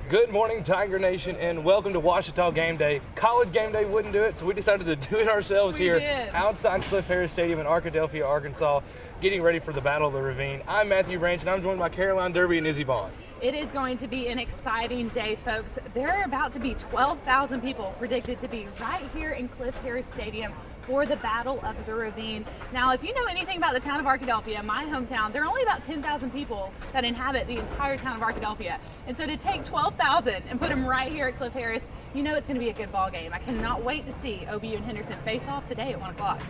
Good morning, Tiger Nation, and welcome to Ouachita Game Day. College Game Day wouldn't do it, so we decided to do it ourselves outside Cliff Harris Stadium in Arkadelphia, Arkansas, getting ready for the Battle of the Ravine. I'm Matthew Branch, and I'm joined by Caroline Derby and Izzy Bond. It is going to be an exciting day, folks. There are about to be 12,000 people predicted to be right here in Cliff Harris Stadium for the Battle of the Ravine. Now, if you know anything about the town of Arkadelphia, my hometown, there are only about 10,000 people that inhabit the entire town of Arkadelphia. And so to take 12,000 and put them right here at Cliff Harris, you know it's going to be a good ball game. I cannot wait to see OBU and Henderson face off today at 1 o'clock.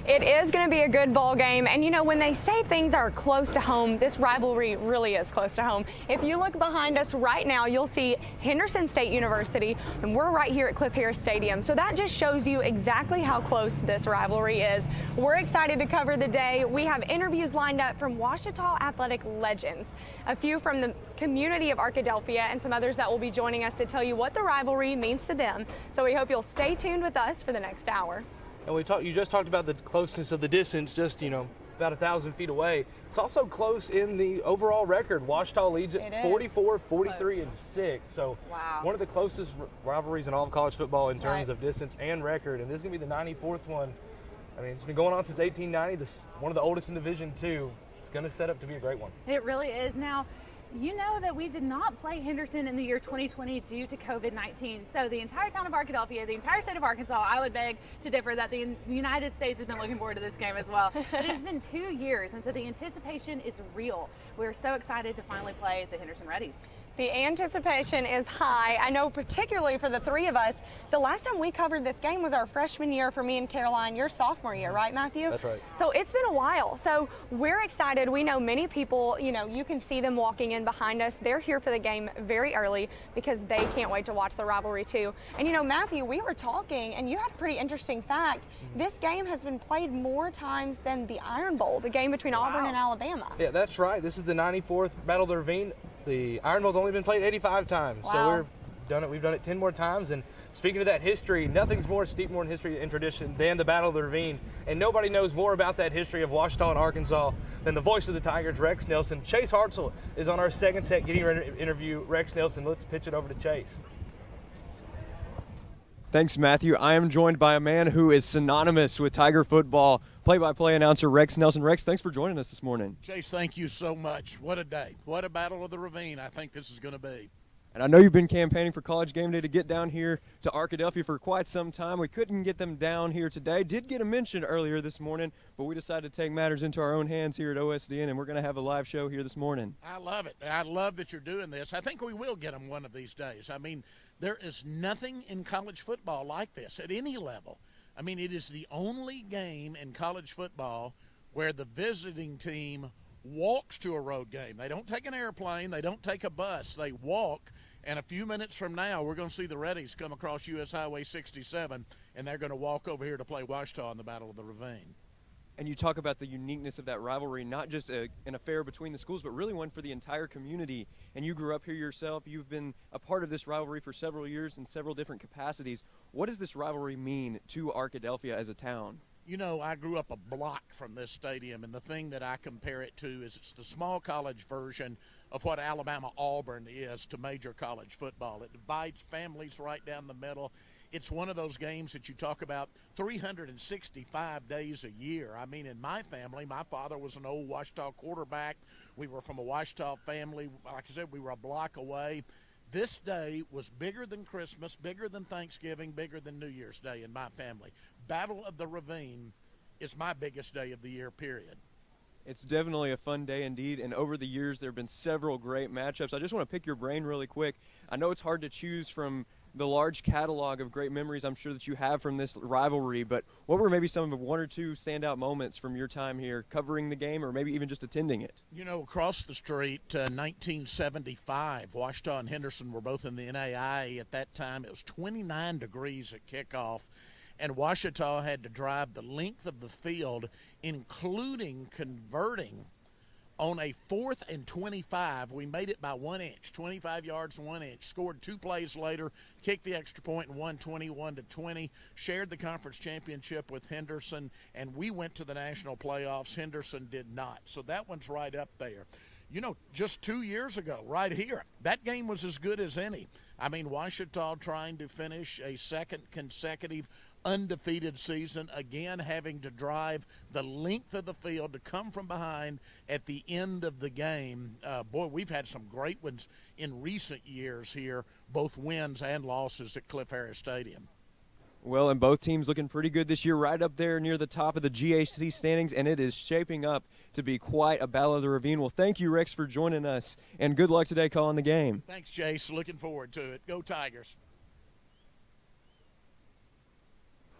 It is going to be a good ball game, and you know, when they say things are close to home, this rivalry really is close to home. If you look behind us right now, you'll see Henderson State University, and we're right here at Cliff Harris Stadium. So that just shows you exactly how close this rivalry is. We're excited to cover the day. We have interviews lined up from Ouachita athletic legends, a few from the community of Arkadelphia, and some others that will be joining us to tell you what the rivalry means to them. So we hope you'll stay tuned with us for the next hour. And you just talked about the closeness of the distance, just, about 1,000 feet away. It's also close in the overall record. Ouachita leads at 44, 43, and 6. So one of the closest rivalries in all of college football in terms of distance and record. And this is going to be the 94th one. I mean, it's been going on since 1890. This one of the oldest in Division II. It's going to set up to be a great one. It really is. Now, you know that we did not play Henderson in the year 2020 due to COVID-19. So the entire town of Arkadelphia, the entire state of Arkansas, I would beg to differ that the United States has been looking forward to this game as well. But it has been 2 years, and so the anticipation is real. We're so excited to finally play the Henderson Reddies. The anticipation is high. I know particularly for the three of us, the last time we covered this game was our freshman year for me and Caroline, your sophomore year, right, Matthew? That's right. So it's been a while. So we're excited. We know many people, you can see them walking in behind us. They're here for the game very early because they can't wait to watch the rivalry too. And Matthew, we were talking and you had a pretty interesting fact. This game has been played more times than the Iron Bowl, the game between Auburn and Alabama. Yeah, that's right. This is the 94th Battle of the Ravine. The Iron Bowl's only been played 85 times, so we've done it 10 more times. And speaking of that history, nothing's more steeped more in history and tradition than the Battle of the Ravine. And nobody knows more about that history of Ouachita and Arkansas than the voice of the Tigers, Rex Nelson. Chase Hartzell is on our second set getting ready to interview Rex Nelson. Let's pitch it over to Chase. Thanks, Matthew. I am joined by a man who is synonymous with Tiger football, play-by-play announcer Rex Nelson. Rex, thanks for joining us this morning. Chase, thank you so much. What a day. What a Battle of the Ravine I think this is going to be. And I know you've been campaigning for College Game Day to get down here to Arkadelphia for quite some time. We couldn't get them down here today. Did get a mention earlier this morning, but we decided to take matters into our own hands here at OSDN, and we're going to have a live show here this morning. I love it. I love that you're doing this. I think we will get them one of these days. I mean, there is nothing in college football like this at any level. I mean, it is the only game in college football where the visiting team walks to a road game. They don't take an airplane. They don't take a bus. They walk. And a few minutes from now, we're going to see the Reddies come across U.S. Highway 67, and they're going to walk over here to play Ouachita in the Battle of the Ravine. And you talk about the uniqueness of that rivalry, not just an affair between the schools, but really one for the entire community. And you grew up here yourself. You've been a part of this rivalry for several years in several different capacities. What does this rivalry mean to Arkadelphia as a town? I grew up a block from this stadium, and the thing that I compare it to is it's the small college version of what Alabama-Auburn is to major college football. It divides families right down the middle. It's one of those games that you talk about 365 days a year. I mean, in my family, my father was an old Ouachita quarterback. We were from a Ouachita family. Like I said, we were a block away. This day was bigger than Christmas, bigger than Thanksgiving, bigger than New Year's Day in my family. Battle of the Ravine is my biggest day of the year, period. It's definitely a fun day indeed, and over the years there have been several great matchups. I just want to pick your brain really quick. I know it's hard to choose from the large catalog of great memories I'm sure that you have from this rivalry, but what were maybe some of the one or two standout moments from your time here covering the game or maybe even just attending it? Across the street, 1975, Ouachita and Henderson were both in the NAIA at that time. It was 29 degrees at kickoff, and Ouachita had to drive the length of the field, including converting on a 4th and 25. We made it by 1 inch, 25 yards and 1 inch. Scored 2 plays later, kicked the extra point and won 21-20. Shared the conference championship with Henderson, and we went to the national playoffs. Henderson did not. So that one's right up there. just 2 years ago, right here, that game was as good as any. I mean, Ouachita trying to finish a second consecutive undefeated season, again having to drive the length of the field to come from behind at the end of the game. Boy, we've had some great ones in recent years here, both wins and losses at Cliff Harris Stadium. Well, and both teams looking pretty good this year, right up there near the top of the GAC standings, and it is shaping up to be quite a Battle of the Ravine. Well, thank you, Rex, for joining us, and good luck today calling the game. Thanks, Jace. Looking forward to it. Go Tigers.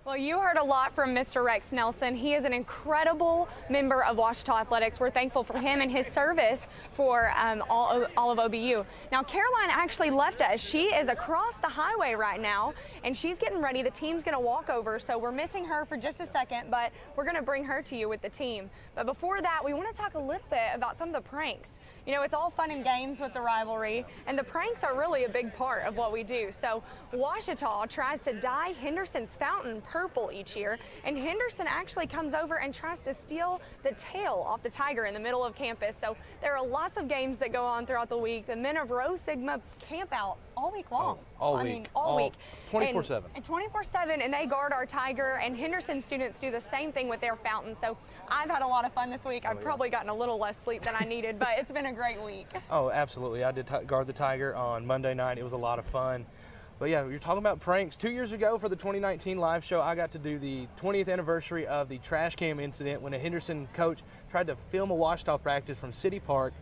Well, you heard a lot from Mr. Rex Nelson. He is an incredible member of Ouachita Athletics. We're thankful for him and his service for all of OBU. Now, Caroline actually left us. She is across the highway right now, and she's getting ready. The team's going to walk over, so we're missing her for just a second, but we're going to bring her to you with the team. But before that, we want to talk a little bit about some of the pranks. It's all fun and games with the rivalry, and the pranks are really a big part of what we do. So Ouachita tries to dye Henderson's fountain purple each year, and Henderson actually comes over and tries to steal the tail off the tiger in the middle of campus. So there are lots of games that go on throughout the week. The men of Rho Sigma camp out all week long. All week. 24/7. And 24/7, and they guard our tiger, and Henderson students do the same thing with their fountain. So I've had a lot of fun this week. I've probably gotten a little less sleep than I needed, but it's been a great week. Oh, absolutely. I did guard the tiger on Monday night. It was a lot of fun. But yeah, you're talking about pranks. 2 years ago for the 2019 live show, I got to do the 20th anniversary of the trash cam incident when a Henderson coach tried to film a Ouachita practice from City Park,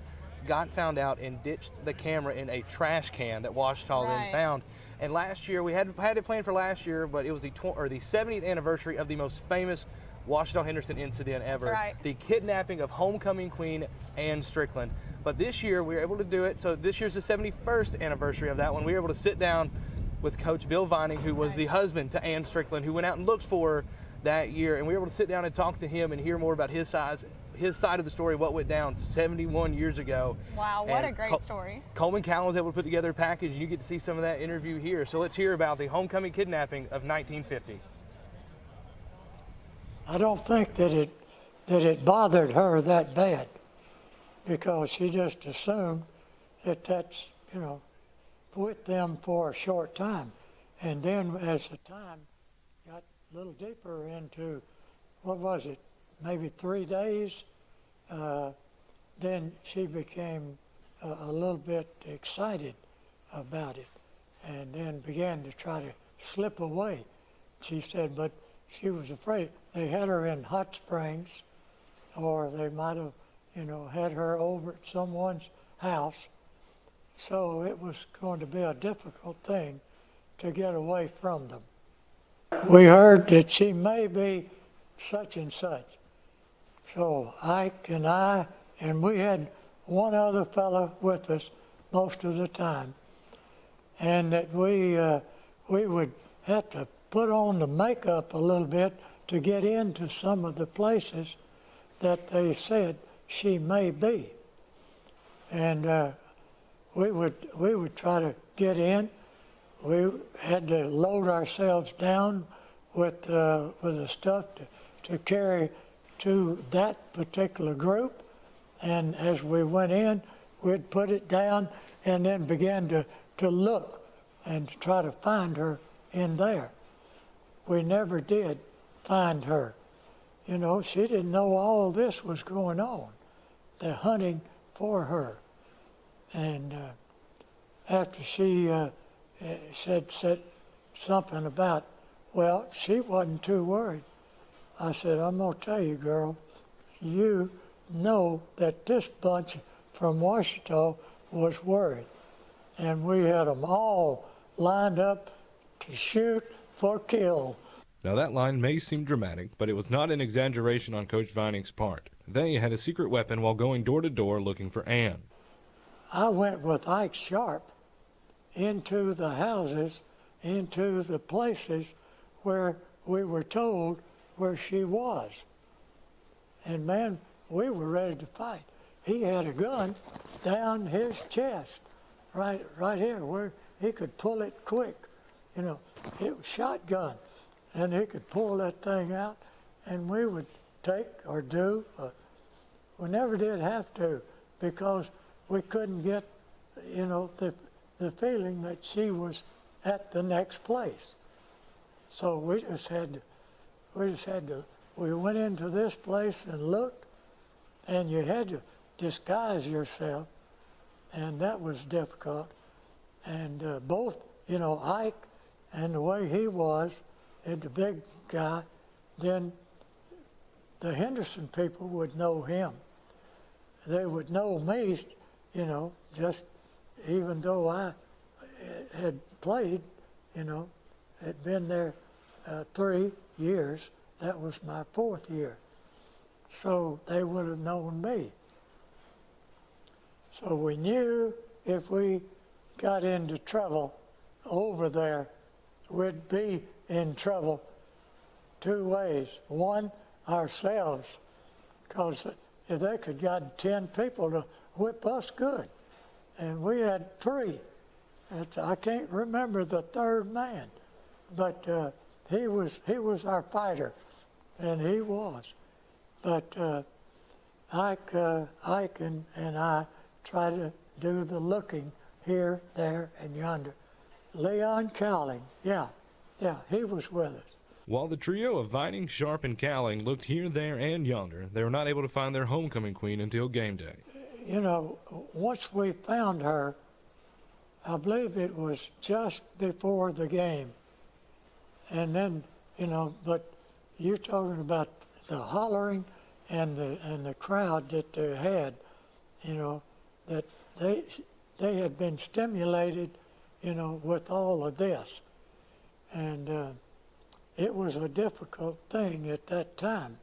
got found out, and ditched the camera in a trash can that Ouachita then found. And last year, we had it planned for last year, but it was the 70th anniversary of the most famous Ouachita Henderson incident ever, the kidnapping of homecoming queen Ann Strickland. But this year, we were able to do it. So this year's the 71st anniversary of that one. We were able to sit down with Coach Bill Vining, who was the husband to Ann Strickland, who went out and looked for her that year. And we were able to sit down and talk to him and hear more about his side of the story, what went down 71 years ago. Wow, what a great story. Coleman Cowan was able to put together a package, and you get to see some of that interview here. So let's hear about the homecoming kidnapping of 1950. I don't think that it bothered her that bad, because she just assumed that that's, with them for a short time. And then as the time got a little deeper into, what was it, maybe 3 days, then she became a little bit excited about it, and then began to try to slip away. She said, but she was afraid. They had her in Hot Springs, or they might have, had her over at someone's house. So it was going to be a difficult thing to get away from them. We heard that she may be such and such. So Ike and I, and we had one other fellow with us most of the time, and that we would have to put on the makeup a little bit to get into some of the places that they said she may be. And we would try to get in. We had to load ourselves down with the stuff to carry to that particular group, and as we went in, we'd put it down and then began to look and to try to find her in there. We never did find her. She didn't know all this was going on, the hunting for her. And after she said something about, well, she wasn't too worried. I said, I'm going to tell you, girl, you know that this bunch from Ouachita was worried. And we had them all lined up to shoot for kill. Now that line may seem dramatic, but it was not an exaggeration on Coach Vining's part. They had a secret weapon while going door to door looking for Ann. I went with Ike Sharp into the houses, into the places where we were told where she was. And man, we were ready to fight. He had a gun down his chest, right here, where he could pull it quick. It was shotgun, and he could pull that thing out, and we would take or do. We never did have to because we couldn't get, the feeling that she was at the next place. So we went into this place and looked, and you had to disguise yourself, and that was difficult. And both, Ike and the way he was, and the big guy, then the Henderson people would know him. They would know me, just even though I had played, had been there 3 years. That was my 4th year. So they would have known me. So we knew if we got into trouble over there, we'd be in trouble 2 ways. One, ourselves, because if they could got 10 people to whip us good, and we had 3. I can't remember the 3rd man, but he was our fighter, and he was. But Ike and I tried to do the looking here, there, and yonder. Leon Cowling, yeah, he was with us. While the trio of Vining, Sharp, and Cowling looked here, there, and yonder, they were not able to find their homecoming queen until game day. Once we found her, I believe it was just before the game. And then, but you're talking about the hollering and the crowd that they had, that they had been stimulated, with all of this. And it was a difficult thing at that time.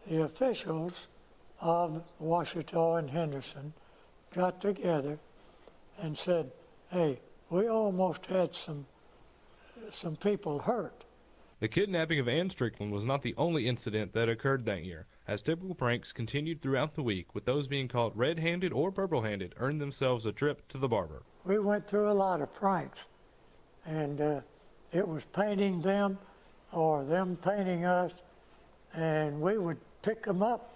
The officials of Ouachita and Henderson got together and said, hey, we almost had some people hurt. The kidnapping of Ann Strickland was not the only incident that occurred that year, as typical pranks continued throughout the week, with those being caught red-handed or purple-handed earned themselves a trip to the barber. We went through a lot of pranks, and it was painting them or them painting us, and we would pick them up.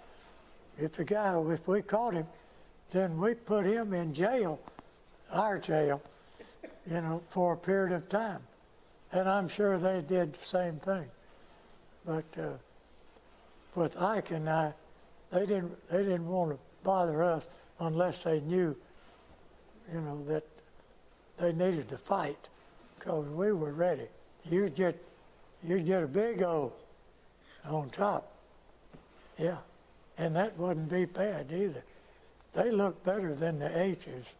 If we caught him, then we put him in jail, our jail, for a period of time. And I'm sure they did the same thing. But with Ike and I, they didn't want to bother us unless they knew, that they needed to fight, because we were ready. You'd get a big O on top. Yeah. And that wouldn't be bad either. They look better than the H's.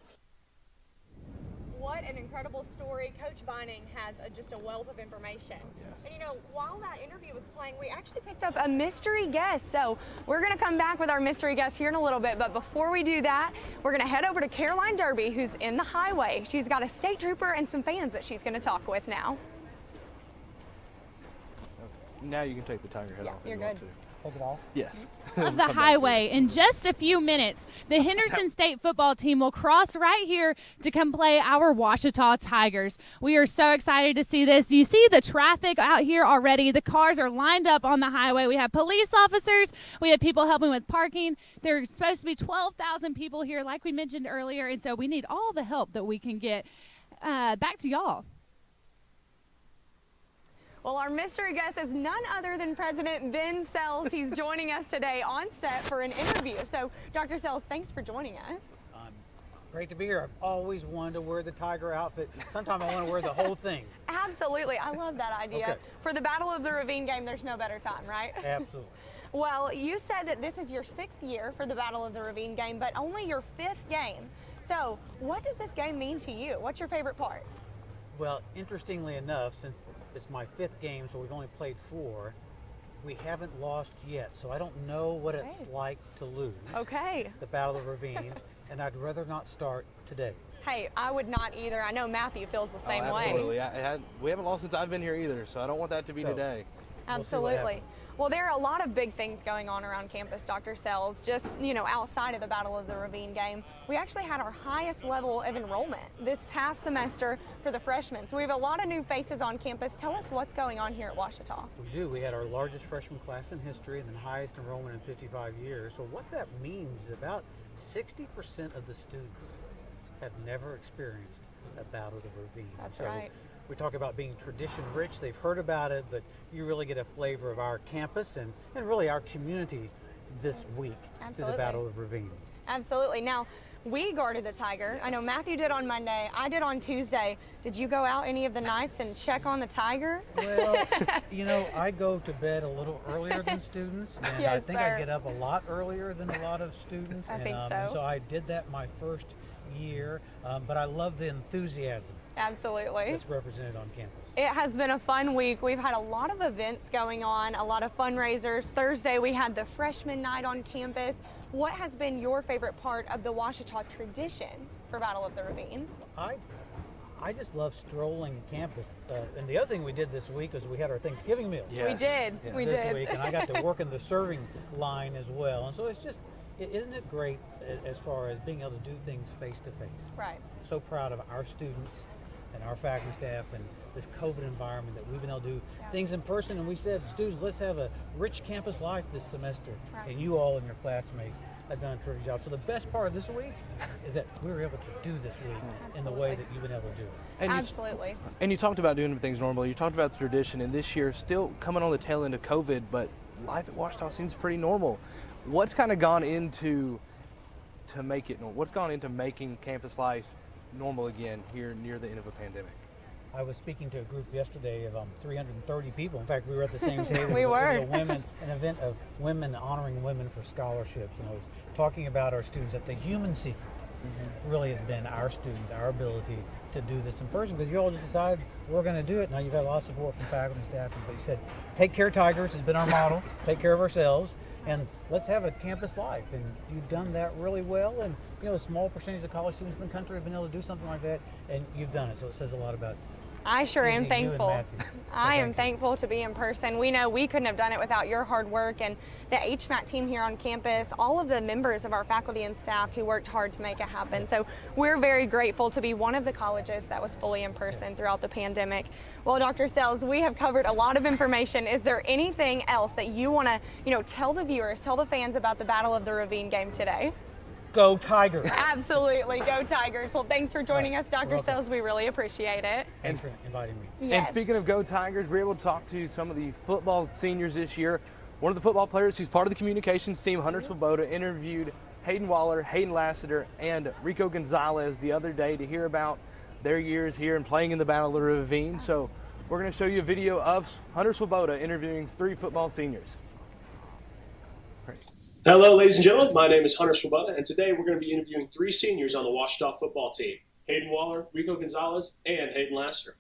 What an incredible story. Coach Vining has just a wealth of information. Yes. And while that interview was playing, we actually picked up a mystery guest. So we're going to come back with our mystery guest here in a little bit. But before we do that, we're going to head over to Caroline Derby, who's in the highway. She's got a state trooper and some fans that she's going to talk with now. Now you can take the tiger head off if you want to. Take it off? Yes. Of the highway. In just a few minutes, the Henderson State football team will cross right here to come play our Ouachita Tigers. We are so excited to see this. You see the traffic out here already. The cars are lined up on the highway. We have police officers. We have people helping with parking. There's supposed to be 12,000 people here, like we mentioned earlier, and so we need all the help that we can get. Back to y'all. Well, our mystery guest is none other than President Ben Sells. He's joining us today on set for an interview. So, Dr. Sells, thanks for joining us. Great to be here. I've always wanted to wear the tiger outfit. Sometimes I want to wear the whole thing. Absolutely. I love that idea. Okay. For the Battle of the Ravine game, there's no better time, right? Absolutely. Well, you said that this is your 6th year for the Battle of the Ravine game, but only your 5th game. So, what does this game mean to you? What's your favorite part? Well, interestingly enough, since it's my 5th game, so we've only played 4, we haven't lost yet. So I don't know what it's like to lose. Okay. The Battle of the Ravine, and I'd rather not start today. Hey, I would not either. I know Matthew feels the same way. Absolutely. We haven't lost since I've been here either, so I don't want that to be today. Absolutely. Well, there are a lot of big things going on around campus, Dr. Sells. Just, outside of the Battle of the Ravine game, we actually had our highest level of enrollment this past semester for the freshmen. So we have a lot of new faces on campus. Tell us what's going on here at Ouachita. We do. We had our largest freshman class in history and the highest enrollment in 55 years. So what that means is about 60% of the students have never experienced a Battle of the Ravine. That's right. We talk about being tradition rich. They've heard about it, but you really get a flavor of our campus and really our community this week through the Battle of the Ravine. Absolutely. Now, we guarded the Tiger. I know Matthew did on Monday. I did on Tuesday. Did you go out any of the nights and check on the Tiger? Well, I go to bed a little earlier than students. And yes, I think sir. I get up a lot earlier than a lot of students. I think so. And so I did that my first year, but I love the enthusiasm. Absolutely. That's represented on campus. It has been a fun week. We've had a lot of events going on, a lot of fundraisers. Thursday we had the freshman night on campus. What has been your favorite part of the Ouachita tradition for Battle of the Ravine? I just love strolling campus. And the other thing we did this week was we had our Thanksgiving meal. Yes. We did. This We did. week, and I got to work in the serving line as well. And so it's just, isn't it great as far as being able to do things face to face? Right. So proud of our students and our faculty staff and this COVID environment that we've been able to do things in person. And we said, students, let's have a rich campus life this semester. Right. And you all and your classmates have done a terrific job. So the best part of this week is that we were able to do this week in the way that you've been able to do it. And Absolutely. And you talked about doing things normally. You talked about the tradition, and this year still coming on the tail end of COVID, but life at Ouachita seems pretty normal. What's kind of gone into to make it normal? What's gone into making campus life normal again here near the end of a pandemic? I was speaking to a group yesterday of 330 people. In fact, we were at the same table. We were. It was an event of women honoring women for scholarships, and I was talking about our students that the human secret really has been our students, our ability to do this in person, because you all just decided we're going to do it. Now you've had a lot of support from faculty and staff, but you said, take care, Tigers, has been our motto. Take care of ourselves, and let's have a campus life. And you've done that really well. And a small percentage of college students in the country have been able to do something like that, and you've done it. So it says a lot about I sure am Izzy, thankful. I am thankful to be in person. We know we couldn't have done it without your hard work and the HMAT team here on campus, all of the members of our faculty and staff who worked hard to make it happen. So we're very grateful to be one of the colleges that was fully in person throughout the pandemic. Well, Dr. Sells, we have covered a lot of information. Is there anything else that you want to, tell the viewers, tell the fans about the Battle of the Ravine game today? Go Tigers. Absolutely. Go Tigers. Well, thanks for joining us, Dr. Sells. We really appreciate it. Thanks for inviting me. Yes. And speaking of Go Tigers, we're able to talk to some of the football seniors this year. One of the football players who's part of the communications team, Hunter Swoboda, interviewed Hayden Waller, Hayden Lassiter, and Rico Gonzalez the other day to hear about their years here and playing in the Battle of the Ravine. So we're going to show you a video of Hunter Swoboda interviewing 3 football seniors. Hello, ladies and gentlemen. My name is Hunter Swoboda, and today we're going to be interviewing 3 seniors on the Ouachita football team: Hayden Waller, Rico Gonzalez, and Hayden Lassiter.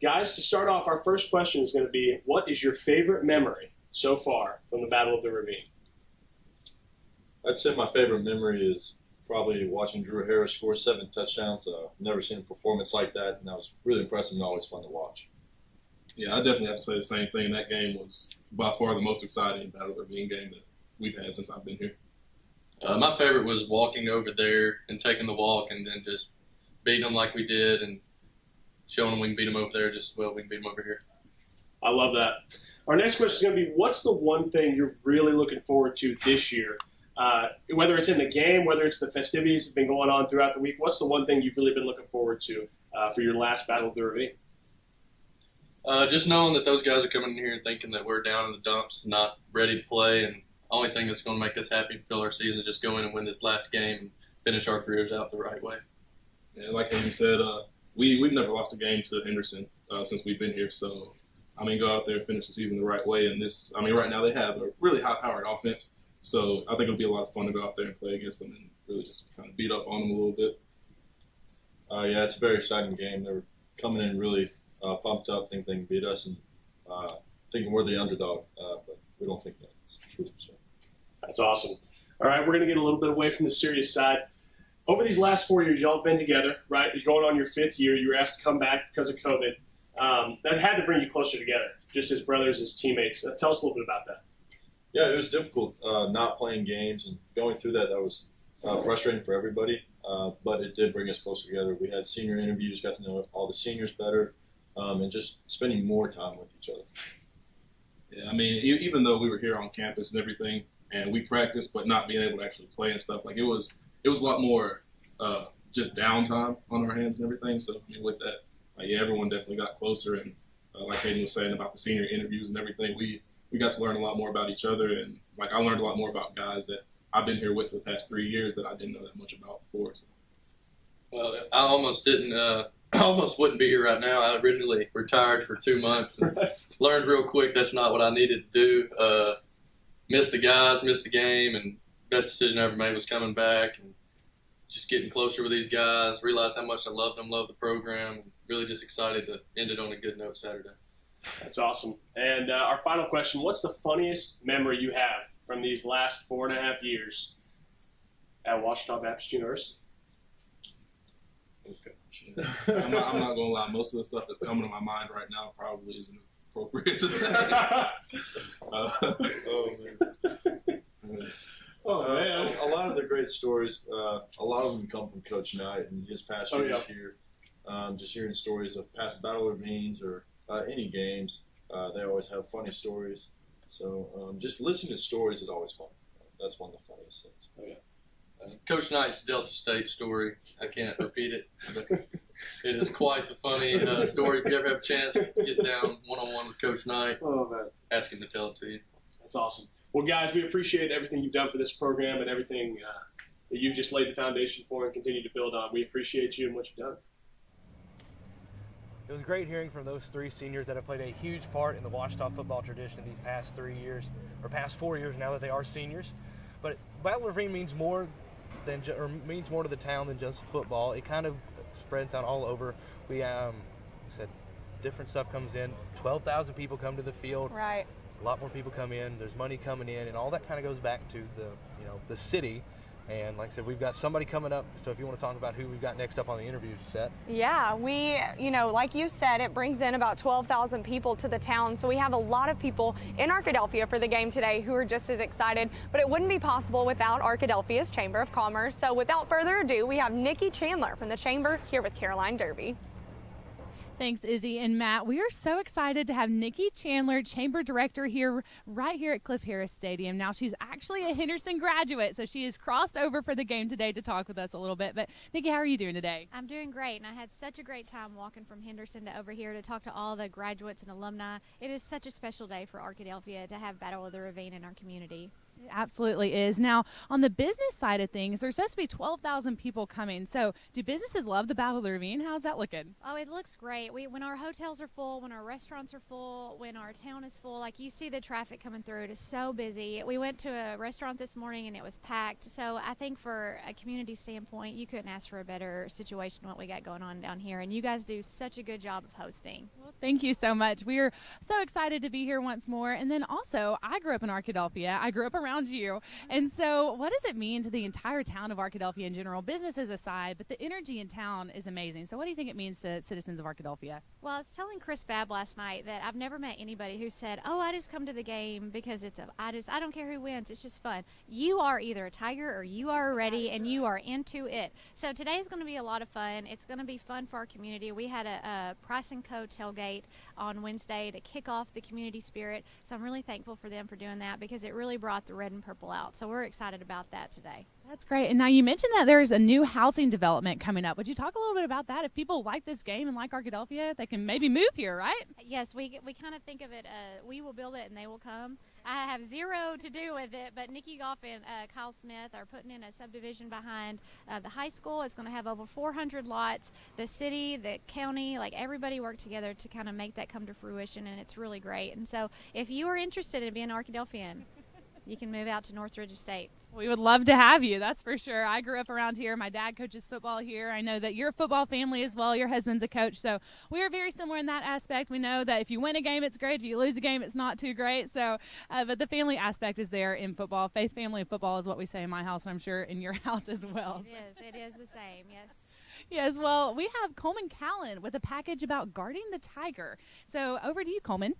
Guys, to start off, our first question is going to be, what is your favorite memory so far from the Battle of the Ravine? I'd say my favorite memory is probably watching Drew Harris score 7 touchdowns. Never seen a performance like that, and that was really impressive and always fun to watch. Yeah, I definitely have to say the same thing. That game was by far the most exciting Battle of the Ravine game that we've had since I've been here. My favorite was walking over there and taking the walk and then just beating them like we did and showing them we can beat them over there just as well we can beat them over here. I love that. Our next question is going to be, what's the one thing you're really looking forward to this year? Whether it's in the game, whether it's the festivities that have been going on throughout the week, what's the one thing you've really been looking forward to for your last Battle of the Ravine? Just knowing that those guys are coming in here and thinking that we're down in the dumps, not ready to play, and only thing that's going to make us happy to fill our season is just go in and win this last game and finish our careers out the right way. Yeah, like Hayden said, we've never lost a game to Henderson since we've been here. So, go out there and finish the season the right way. And right now they have a really high-powered offense. So I think it'll be a lot of fun to go out there and play against them and really just kind of beat up on them a little bit. Yeah, it's a very exciting game. They're coming in really pumped up, think they can beat us, and thinking we're the underdog, but we don't think that's true. So. That's awesome. All right, we're going to get a little bit away from the serious side. Over these last 4 years, y'all have been together, right? You're going on your 5th year. You were asked to come back because of COVID. That had to bring you closer together, just as brothers, as teammates. Tell us a little bit about that. Yeah, it was difficult not playing games and going through that. That was frustrating for everybody, but it did bring us closer together. We had senior interviews, got to know all the seniors better, and just spending more time with each other. Yeah, I mean, even though we were here on campus and everything, and we practiced, but not being able to actually play and stuff, like it was a lot more just downtime on our hands and everything. So I mean, with that, yeah, everyone definitely got closer, and like Hayden was saying about the senior interviews and everything, we got to learn a lot more about each other, and like I learned a lot more about guys that I've been here with for the past 3 years that I didn't know that much about before. So. Well, I almost didn't. I almost wouldn't be here right now. I originally retired for 2 months and learned real quick that's not what I needed to do. Missed the guys, missed the game, and best decision I ever made was coming back and just getting closer with these guys. Realized how much I loved them, loved the program, and really just excited to end it on a good note Saturday. That's awesome. And our final question: what's the funniest memory you have from these last 4.5 years at Ouachita Baptist University? Okay. I'm not going to lie. Most of the stuff that's coming to my mind right now probably isn't appropriate to say. Man. A lot of the great stories, a lot of them come from Coach Knight and his past years here. Just hearing stories of past battle ravines or any games, they always have funny stories. So just listening to stories is always fun. That's one of the funniest things. Oh, yeah. Coach Knight's Delta State story, I can't repeat it, but it is quite the funny story. If you ever have a chance to get down one-on-one with Coach Knight, ask him to tell it to you. That's awesome. Well, guys, we appreciate everything you've done for this program and everything that you've just laid the foundation for and continue to build on. We appreciate you and what you've done. It was great hearing from those three seniors that have played a huge part in the Ouachita football tradition these past 3 years, or past 4 years now that they are seniors. But Battle Ravine means more to the town than just football. It kind of spreads out all over. We said different stuff comes in. 12,000 people come to the field. Right. A lot more people come in. There's money coming in, and all that kind of goes back to the city. And like I said, we've got somebody coming up. So if you want to talk about who we've got next up on the interview set. Yeah, we, like you said, it brings in about 12,000 people to the town. So we have a lot of people in Arkadelphia for the game today who are just as excited. But it wouldn't be possible without Arkadelphia's Chamber of Commerce. So without further ado, we have Nikki Chandler from the Chamber here with Caroline Derby. Thanks, Izzy and Matt. We are so excited to have Nikki Chandler, Chamber Director, right here at Cliff Harris Stadium. Now, she's actually a Henderson graduate, so she has crossed over for the game today to talk with us a little bit. But, Nikki, how are you doing today? I'm doing great, and I had such a great time walking from Henderson to over here to talk to all the graduates and alumni. It is such a special day for Arkadelphia to have Battle of the Ravine in our community. It absolutely is. Now, on the business side of things, there's supposed to be 12,000 people coming. So, do businesses love the Battle of the Ravine? How's that looking? Oh, it looks great. When our hotels are full, when our restaurants are full, when our town is full, like you see the traffic coming through. It is so busy. We went to a restaurant this morning and it was packed. So, I think for a community standpoint, you couldn't ask for a better situation than what we got going on down here. And you guys do such a good job of hosting. Well, thank you so much. We are so excited to be here once more. And then also, I grew up in Arkadelphia. I grew up around you. And so what does it mean to the entire town of Arkadelphia in general, businesses aside, but the energy in town is amazing. So what do you think it means to citizens of Arkadelphia? Well, I was telling Chris Babb last night that I've never met anybody who said, oh, I just come to the game because I don't care who wins. It's just fun. You are either a Tiger or you are ready and you are into it. So today is going to be a lot of fun. It's going to be fun for our community. We had a Price & Co. tailgate on Wednesday to kick off the community spirit. So I'm really thankful for them for doing that because it really brought the red and purple out. So we're excited about that today. That's great. And now you mentioned that there's a new housing development coming up. Would you talk a little bit about that? If people like this game and like Arkadelphia, they can maybe move here, right? Yes, we kind of think of it, we will build it and they will come. I have zero to do with it, but Nikki Goff and Kyle Smith are putting in a subdivision behind the high school. It's going to have over 400 lots. The city, the county, like everybody worked together to kind of make that come to fruition, and it's really great. And so if you are interested in being an Arkadelphian, you can move out to Northridge Estates. We would love to have you, that's for sure. I grew up around here. My dad coaches football here. I know that you're a football family as well. Your husband's a coach, so we are very similar in that aspect. We know that if you win a game, it's great. If you lose a game, it's not too great. So, but the family aspect is there in football. Faith, family, and football is what we say in my house, and I'm sure in your house as well. It is the same, yes. Yes, well, we have Coleman Callan with a package about guarding the Tiger. So over to you, Coleman.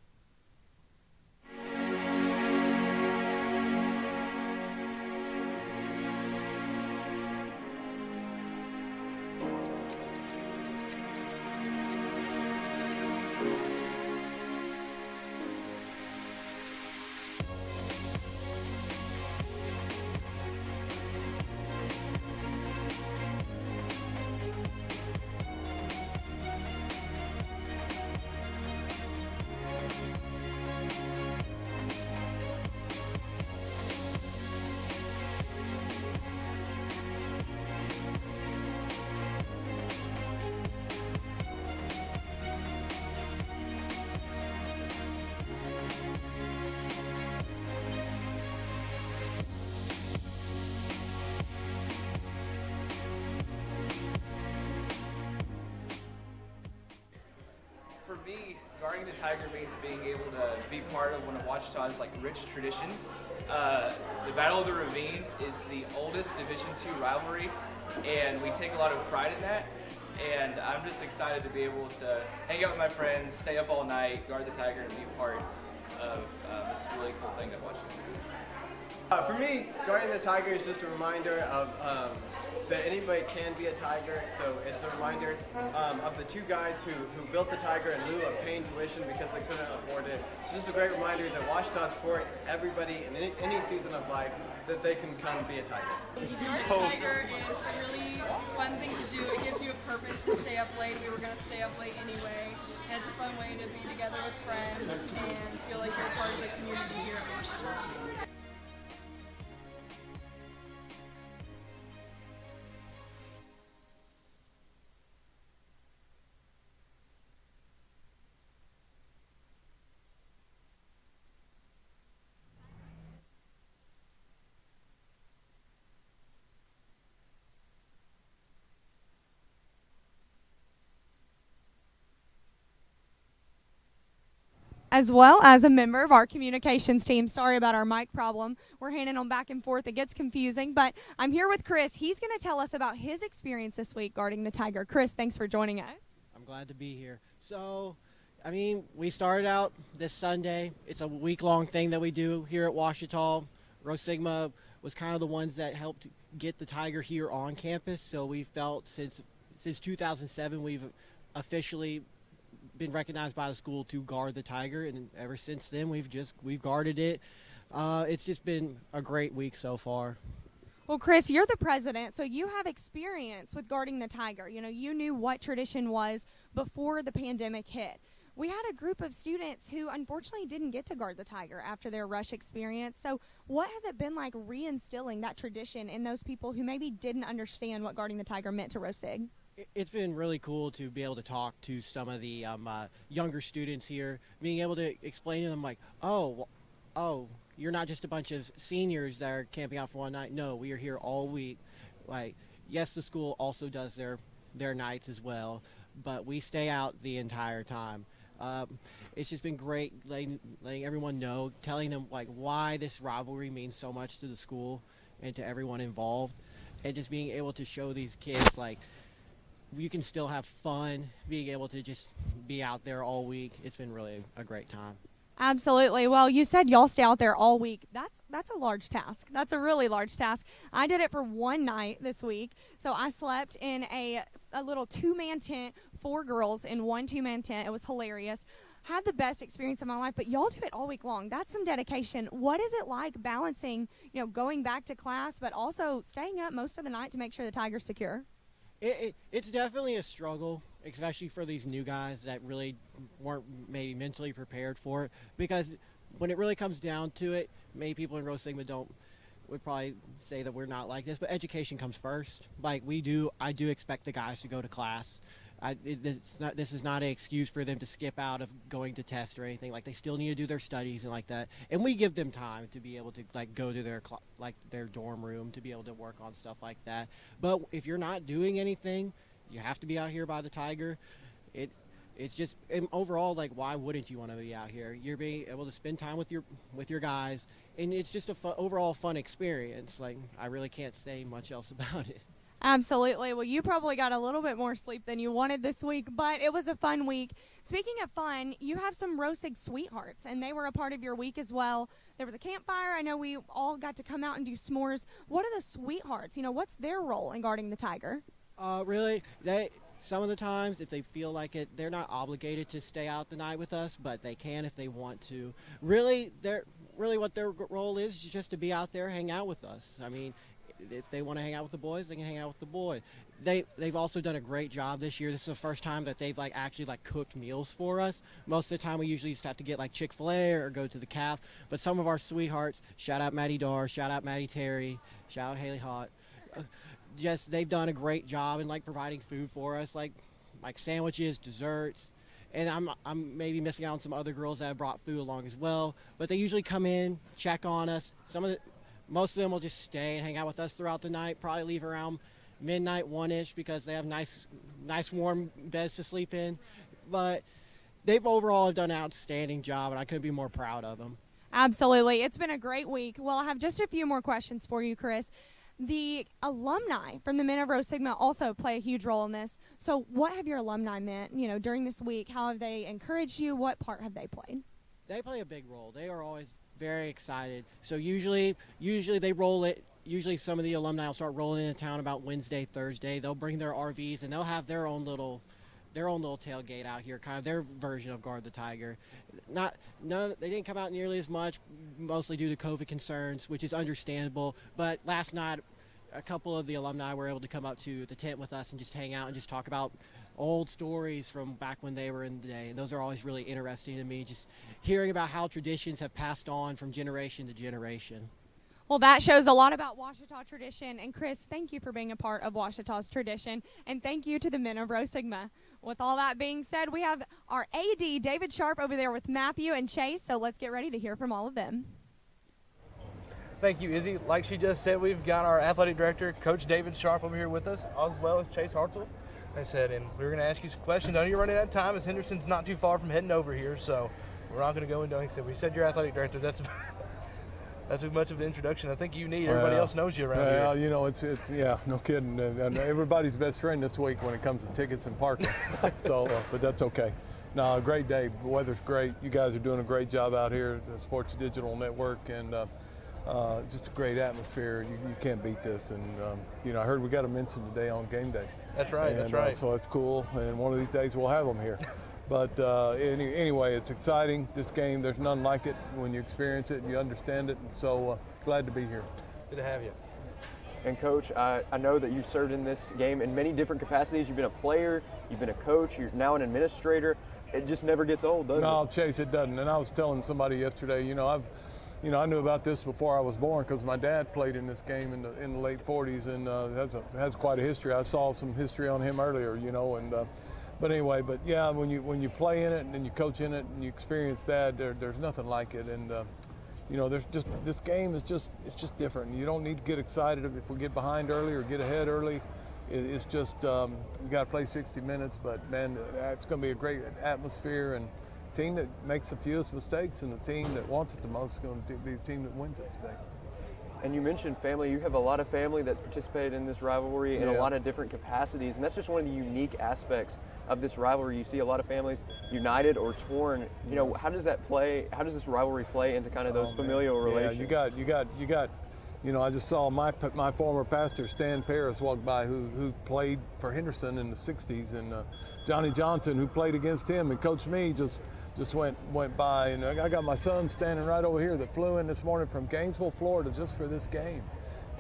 For me, guarding the Tiger means being able to be part of one of Ouachita's rich traditions. The Battle of the Ravine is the oldest Division II rivalry, and we take a lot of pride in that. And I'm just excited to be able to hang out with my friends, stay up all night, guard the Tiger, and be part of this really cool thing that Ouachita is. For me, guarding the Tiger is just a reminder of that anybody can be a Tiger. So it's a reminder of the two guys who built the Tiger in lieu of paying tuition because they couldn't afford it. It's just a great reminder that Ouachita's for everybody in any season of life that they can come be a Tiger. Guarding the Tiger is a really fun thing to do. It gives you a purpose to stay up late. We were going to stay up late anyway. And it's a fun way to be together with friends and feel like you're part of the community here at Ouachita. As well as a member of our communications team. Sorry about our mic problem. We're handing them back and forth. It gets confusing, but I'm here with Chris. He's going to tell us about his experience this week guarding the Tiger. Chris, thanks for joining us. I'm glad to be here. So, we started out this Sunday. It's a week-long thing that we do here at Ouachita. Rho Sigma was kind of the ones that helped get the Tiger here on campus. So we felt since 2007 we've officially been recognized by the school to guard the Tiger, and ever since then we've guarded it. It's just been a great week so far. Well, Chris, you're the president, so you have experience with guarding the Tiger. You knew what tradition was before the pandemic hit. We had a group of students who unfortunately didn't get to guard the Tiger after their rush experience. So what has it been like reinstilling that tradition in those people who maybe didn't understand what guarding the Tiger meant to Rho Sig? It's been really cool to be able to talk to some of the younger students here, being able to explain to them oh, you're not just a bunch of seniors that are camping out for one night. No, we are here all week. Yes, the school also does their nights as well, but we stay out the entire time. It's just been great letting everyone know, telling them why this rivalry means so much to the school and to everyone involved, and just being able to show these kids you can still have fun, being able to just be out there all week. It's been really a great time. Absolutely. Well, you said y'all stay out there all week. That's a large task. That's a really large task. I did it for one night this week. So I slept in a little two-man tent, 4 girls in one two-man tent. It was hilarious. Had the best experience of my life, but y'all do it all week long. That's some dedication. What is it like balancing, going back to class, but also staying up most of the night to make sure the Tiger's secure? It's definitely a struggle, especially for these new guys that really weren't maybe mentally prepared for it, because when it really comes down to it, many people in Rho Sigma would probably say that we're not like this, but education comes first. I do expect the guys to go to class. This is not an excuse for them to skip out of going to test or anything. They still need to do their studies and that. And we give them time to be able to go to their dorm room to be able to work on stuff like that. But if you're not doing anything, you have to be out here by the Tiger. It's just overall why wouldn't you want to be out here? You're being able to spend time with your guys, and it's just a overall fun experience. I really can't say much else about it. Absolutely. Well, you probably got a little bit more sleep than you wanted this week, but it was a fun week. Speaking of fun, you have some Rosig sweethearts, and they were a part of your week as well. There was a campfire. I know we all got to come out and do s'mores. What are the sweethearts? What's their role in guarding the tiger? Really, some of the times, if they feel like it, they're not obligated to stay out the night with us, but they can if they want to. Really, what their role is just to be out there, hang out with us. I mean, if they want to hang out with the boys, they can hang out with the boys. They've also done a great job this year. This is the first time that they've actually cooked meals for us. Most of the time we usually just have to get Chick-fil-A or go to the calf. But some of our sweethearts, shout out Maddie Dar, shout out Maddie Terry, shout out Haley Hott. They've done a great job in providing food for us, like sandwiches, desserts. And I'm maybe missing out on some other girls that have brought food along as well. But they usually come in, check on us. Most of them will just stay and hang out with us throughout the night, probably leave around midnight, 1-ish, because they have nice warm beds to sleep in. But they've overall done an outstanding job, and I couldn't be more proud of them. Absolutely. It's been a great week. Well, I have just a few more questions for you, Chris. The alumni from the Men of Rho Sigma also play a huge role in this. So what have your alumni meant, during this week? How have they encouraged you? What part have they played? They play a big role. They are always very excited. So usually they roll it. Usually some of the alumni will start rolling into town about Wednesday, Thursday. They'll bring their RVs and they'll have their own little tailgate out here, kind of their version of Guard the Tiger. They didn't come out nearly as much, mostly due to COVID concerns, which is understandable. But last night, a couple of the alumni were able to come up to the tent with us and just hang out and just talk about old stories from back when they were in the day. And those are always really interesting to me, just hearing about how traditions have passed on from generation to generation. Well, that shows a lot about Ouachita tradition. And Chris, thank you for being a part of Ouachita's tradition. And thank you to the Men of Rho Sigma. With all that being said, we have our AD, David Sharp, over there with Matthew and Chase. So let's get ready to hear from all of them. Thank you, Izzy. Like she just said, we've got our athletic director, Coach David Sharp, over here with us, as well as Chase Hartzell. I said, and we're going to ask you some questions. I know you're running out of time, as Henderson's not too far from heading over here, so we're not going to go into anything. We said you're athletic director. That's as much of an introduction I think you need. Everybody else knows you around here. It's yeah, no kidding. And everybody's best friend this week when it comes to tickets and parking. So, but that's okay. No, a great day. The weather's great. You guys are doing a great job out here at the Sports Digital Network, and just a great atmosphere. You can't beat this. And I heard we got a mention today on Game Day. That's right. That's right. So that's cool. And one of these days we'll have them here. But anyway, it's exciting. This game, there's none like it when you experience it and you understand it. And so glad to be here. Good to have you. And Coach, I know that you've served in this game in many different capacities. You've been a player, you've been a coach, you're now an administrator. It just never gets old, does it? No, Chase, it doesn't. And I was telling somebody yesterday, I knew about this before I was born because my dad played in this game in the late 40s and has quite a history. I saw some history on him earlier, But anyway, when you play in it and then you coach in it and you experience that, there's nothing like it. And there's just this game is just different. You don't need to get excited if we get behind early or get ahead early. It's just you got to play 60 minutes. But man, it's going to be a great atmosphere, and team that makes the fewest mistakes and the team that wants it the most is going to be the team that wins it today. And you mentioned family. You have a lot of family that's participated in this rivalry in a lot of different capacities, and that's just one of the unique aspects of this rivalry. You see a lot of families united or torn. How does that play? How does this rivalry play into kind of those familial relations? Yeah, you got. I just saw my former pastor Stan Paris walk by, who played for Henderson in the '60s, and Johnny Johnson, who played against him and coached me, just went by, and I got my son standing right over here that flew in this morning from Gainesville, Florida, just for this game.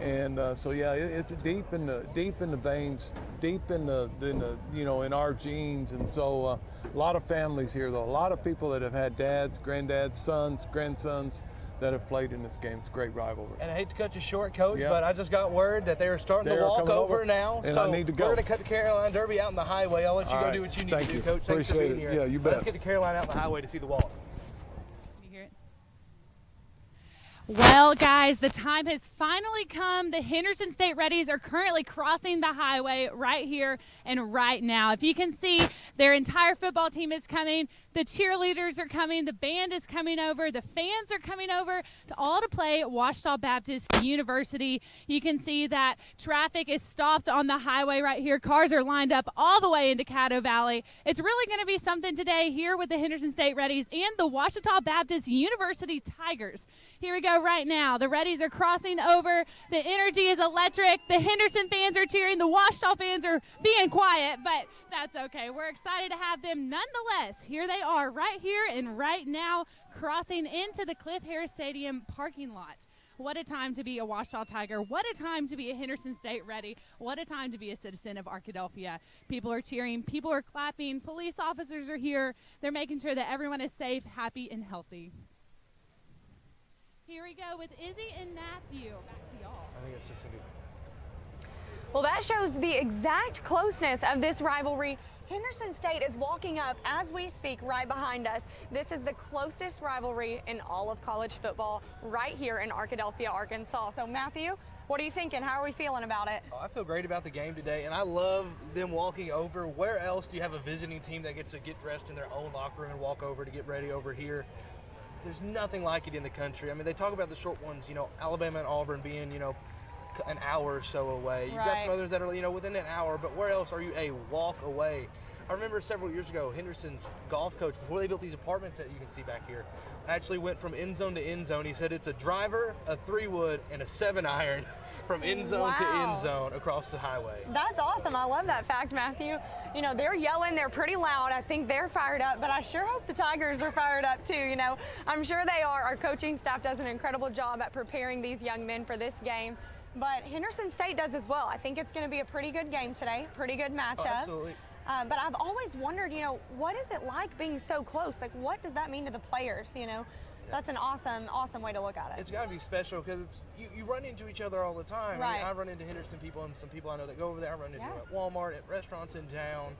And it's deep in the veins, deep in in our genes. And so a lot of families here, though, a lot of people that have had dads, granddads, sons, grandsons that have played in this game. It's a great rivalry. And I hate to cut you short, Coach, but I just got word that they are starting to walk over now. And so I need to go. We're going to cut the Carolina Derby out in the highway. I'll let you go do what you need to do, Coach. Thanks for being here. Yeah, you bet. Let's get the Carolina out in the highway to see the wall. Can you hear it? Well, guys, the time has finally come. The Henderson State Reddies are currently crossing the highway right here and right now. If you can see, their entire football team is coming. The cheerleaders are coming. The band is coming over. The fans are coming over all to play Ouachita Baptist University. You can see that traffic is stopped on the highway right here. Cars are lined up all the way into Caddo Valley. It's really going to be something today here with the Henderson State Reddies and the Ouachita Baptist University Tigers. Here we go right now. The Reddies are crossing over. The energy is electric. The Henderson fans are cheering. The Ouachita fans are being quiet, but that's okay. We're excited to have them nonetheless. Here they are right here and right now crossing into the Cliff Harris Stadium parking lot. What a time to be a Ouachita Tiger. What a time to be a Henderson State Reddy. What a time to be a citizen of Arkadelphia. People are cheering. People are clapping. Police officers are here. They're making sure that everyone is safe, happy, and healthy. Here we go with Izzy and Matthew. Back to y'all. I think it's just a good. Well, that shows the exact closeness of this rivalry. Henderson State is walking up as we speak right behind us. This is the closest rivalry in all of college football right here in Arkadelphia, Arkansas. So, Matthew, what are you thinking? How are we feeling about it? I feel great about the game today, and I love them walking over. Where else do you have a visiting team that gets to get dressed in their own locker room and walk over to get ready over here? There's nothing like it in the country. I mean, they talk about the short ones, you know, Alabama and Auburn being, you know, an hour or so away. You've got some others that are, you know, within an hour, but where else are you a walk away? I remember several years ago, Henderson's golf coach, before they built these apartments that you can see back here, actually went from end zone to end zone. He said it's a driver, a 3-wood, and a 7-iron from end zone to end zone across the highway. That's awesome. I love that fact, Matthew. You know, they're yelling, they're pretty loud. I think they're fired up, but I sure hope the Tigers are fired up too. You know, I'm sure they are. Our coaching staff does an incredible job at preparing these young men for this game. But Henderson State does as well. I think it's going to be a pretty good game today, pretty good matchup. Oh, absolutely. But I've always wondered, you know, what is it like being so close? Like, what does that mean to the players, you know? That's an awesome way to look at it. It's got to be special because it's you run into each other all the time. Right. I mean, I run into Henderson people and some people I know that go over there. I run into them at Walmart, at restaurants in town.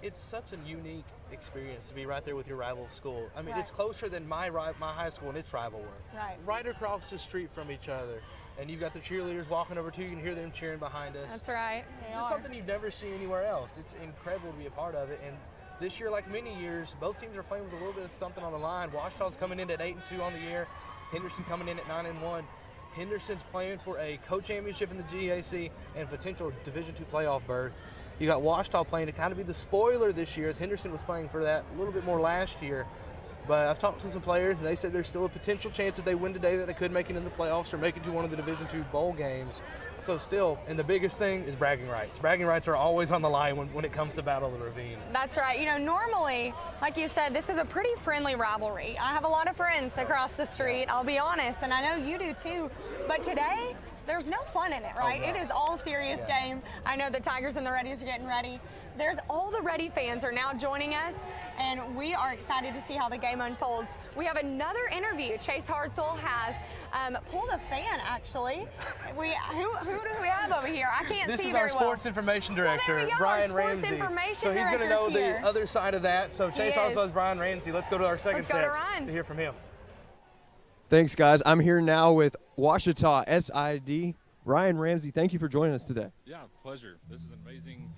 It's such a unique experience to be right there with your rival school. I mean, it's closer than my high school and its rival were. Right across the street from each other. And you've got the cheerleaders walking over to you. You can hear them cheering behind us. That's right. It's just something you've never seen anywhere else. It's incredible to be a part of it. And this year, like many years, both teams are playing with a little bit of something on the line. Ouachita's coming in at 8-2 on the year. Henderson coming in at 9-1. Henderson's playing for a co-championship in the GAC and potential Division II playoff berth. You got Ouachita playing to kind of be the spoiler this year, as Henderson was playing for that a little bit more last year. But I've talked to some players, and they said there's still a potential chance that they win today that they could make it in the playoffs or make it to one of the Division II bowl games. So still, and the biggest thing is bragging rights. Bragging rights are always on the line when it comes to Battle of the Ravine. That's right. You know, normally, like you said, this is a pretty friendly rivalry. I have a lot of friends across the street, I'll be honest, and I know you do too. But today, there's no fun in it, right? It is all serious game. I know the Tigers and the Reddies are getting ready. There's all the Reddy fans are now joining us, and we are excited to see how the game unfolds. We have another interview. Chase Hartzell has pulled a fan, actually. Who do we have over here? I can't see very well. This is our sports information director, Brian Ramsey. So he's going to know the other side of that. So Chase also has Brian Ramsey. Let's go to our second set to hear from him. Thanks, guys. I'm here now with Ouachita SID. Ryan Ramsey, thank you for joining us today. Yeah, pleasure. This is an amazing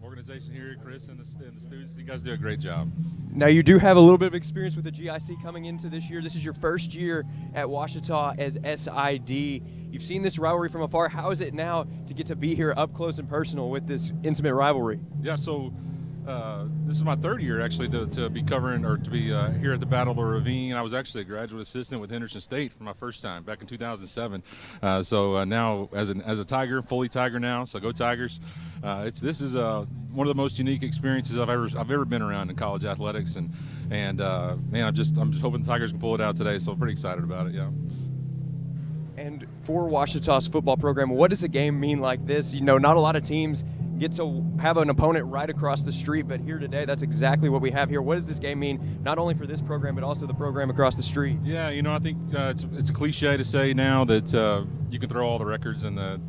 organization here, Chris and the students. You guys do a great job. Now, you do have a little bit of experience with the GIC coming into this year. This is your first year at Ouachita as SID. You've seen this rivalry from afar. How is it now to get to be here up close and personal with this intimate rivalry? Yeah, so this is my third year actually to be covering or to be here at the Battle of the Ravine. I was actually a graduate assistant with Henderson State for my first time back in 2007. So now as a Tiger, fully Tiger now. So go Tigers! This is one of the most unique experiences I've ever been around in college athletics, and man, I'm just hoping the Tigers can pull it out today. So I'm pretty excited about it. Yeah. And for Ouachita's football program, what does a game mean like this? You know, not a lot of teams get to have an opponent right across the street, but here today, that's exactly what we have here. What does this game mean, not only for this program, but also the program across the street? Yeah, you know, I think it's a cliche to say now that you can throw all the records and the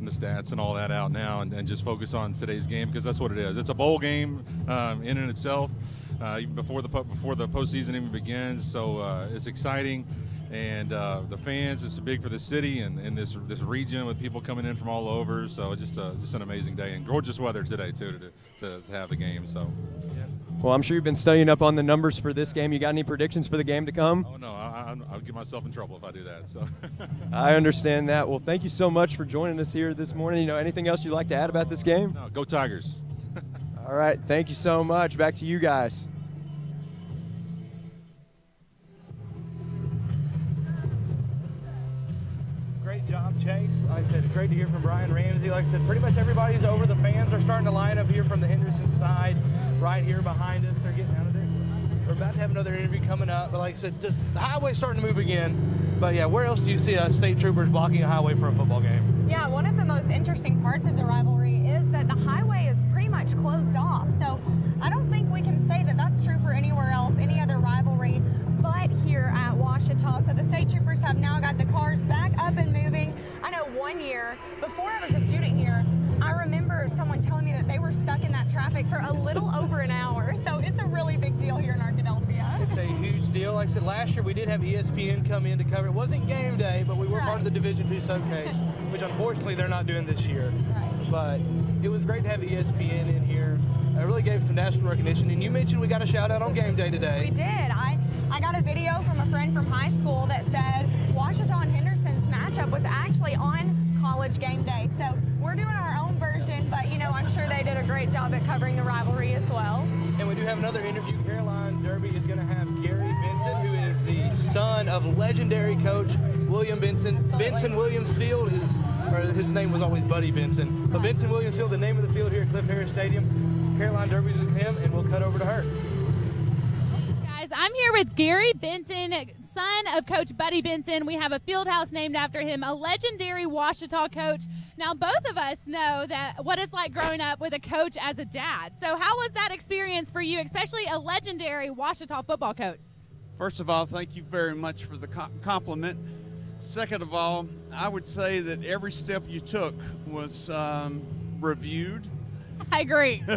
stats and all that out now and just focus on today's game, because that's what it is. It's a bowl game in and itself, even before the postseason even begins. So it's exciting. and the fans. It's big for the city and this region with people coming in from all over. So just an amazing day and gorgeous weather today too to have the game. So. Well, I'm sure you've been studying up on the numbers for this game. You got any predictions for the game to come? Oh, no, I'll get myself in trouble if I do that. So. I understand that. Well, thank you so much for joining us here this morning. Anything else you'd like to add about this game? No, go Tigers. All right, thank you so much. Back to you guys. Great job, Chase. Like I said, great to hear from Brian Ramsey. Like I said, pretty much everybody's over. The fans are starting to line up here from the Henderson side, right here behind us. They're getting out of there. We're about to have another interview coming up, but like I said, just the highway's starting to move again. But yeah, where else do you see state troopers blocking a highway for a football game? Yeah, one of the most interesting parts of the rivalry is that the highway is pretty much closed off. So I don't think we can say that that's true for anywhere else, any other rivalry, but here at Ouachita. So the state troopers have now got the cars back up and moving. I know one year, before I was a student here, I remember someone telling me that they were stuck in that traffic for a little over an hour. So it's a really big deal here in Arkadelphia. It's a huge deal. Like I said, last year we did have ESPN come in to cover. It wasn't game day, but we were part of the Division II showcase, which unfortunately they're not doing this year. Right. But it was great to have ESPN in here. It really gave some national recognition. And you mentioned we got a shout out on game day today. We did. I got a video from a friend from high school that said Ouachita and Henderson's matchup was actually on college game day. So we're doing our own version, but I'm sure they did a great job at covering the rivalry as well. And we do have another interview. Caroline Derby is going to have Gary Benson, who is the son of legendary coach William Benson. Absolutely. Benson Williams Field his name was always Buddy Benson. But Benson Williams Field, the name of the field here at Cliff Harris Stadium. Caroline Derby's with him, and we'll cut over to her. Guys, I'm here with Gary Benson, son of Coach Buddy Benson. We have a field house named after him, a legendary Ouachita coach. Now, both of us know that what it's like growing up with a coach as a dad. So how was that experience for you, especially a legendary Ouachita football coach? First of all, thank you very much for the compliment. Second of all, I would say that every step you took was reviewed. I agree. You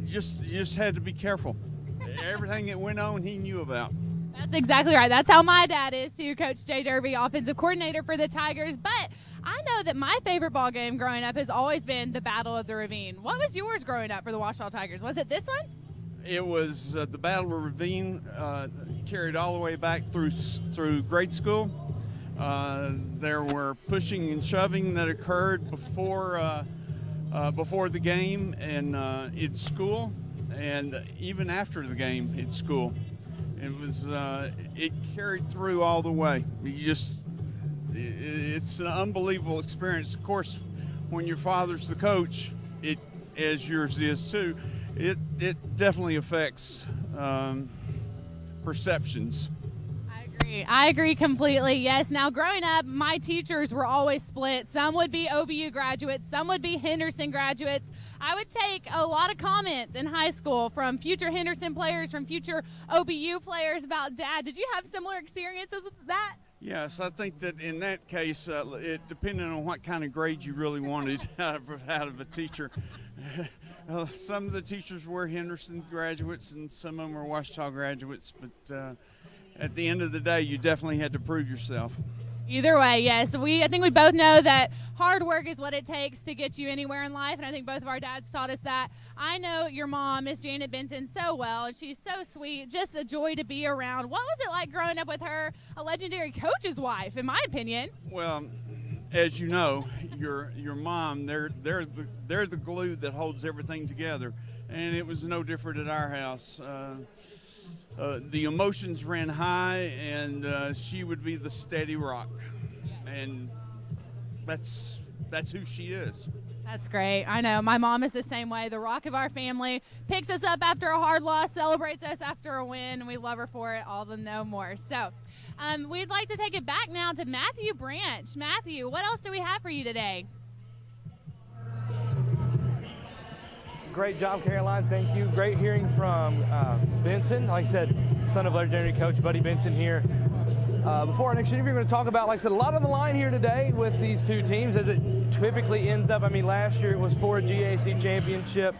just had to be careful. Everything that went on, he knew about. That's exactly right. That's how my dad is too, Coach Jay Derby, offensive coordinator for the Tigers. But I know that my favorite ball game growing up has always been the Battle of the Ravine. What was yours growing up for the Ouachita Tigers? Was it this one? It was the Battle of Ravine, carried all the way back through grade school. There were pushing and shoving that occurred before the game and in school, and even after the game in school. It carried through all the way. It's an unbelievable experience. Of course, when your father's the coach, as yours is too, it definitely affects perceptions. I agree completely, yes. Now, growing up, my teachers were always split. Some would be OBU graduates, some would be Henderson graduates. I would take a lot of comments in high school from future Henderson players, from future OBU players about Dad. Did you have similar experiences with that? Yes, I think that in that case, it depended on what kind of grade you really wanted out of a teacher. Some of the teachers were Henderson graduates and some of them were Ouachita graduates, but at the end of the day, you definitely had to prove yourself. Either way, yes. I think we both know that hard work is what it takes to get you anywhere in life, and I think both of our dads taught us that. I know your mom, Miss Janet Benson, so well, and she's so sweet, just a joy to be around. What was it like growing up with her, a legendary coach's wife, in my opinion? Well, as you know, your mom, they're the glue that holds everything together, and it was no different at our house. The emotions ran high, and she would be the steady rock, and that's who she is. That's great. I know. My mom is the same way. The rock of our family, picks us up after a hard loss, celebrates us after a win, and we love her for it all the no more. So we'd like to take it back now to Matthew Branch. Matthew, what else do we have for you today? Great job, Caroline. Thank you. Great hearing from Benson. Like I said, son of legendary coach Buddy Benson here. Before our next interview, we're going to talk about, like I said, a lot on the line here today with these two teams as it typically ends up. I mean, last year it was for a GAC championship.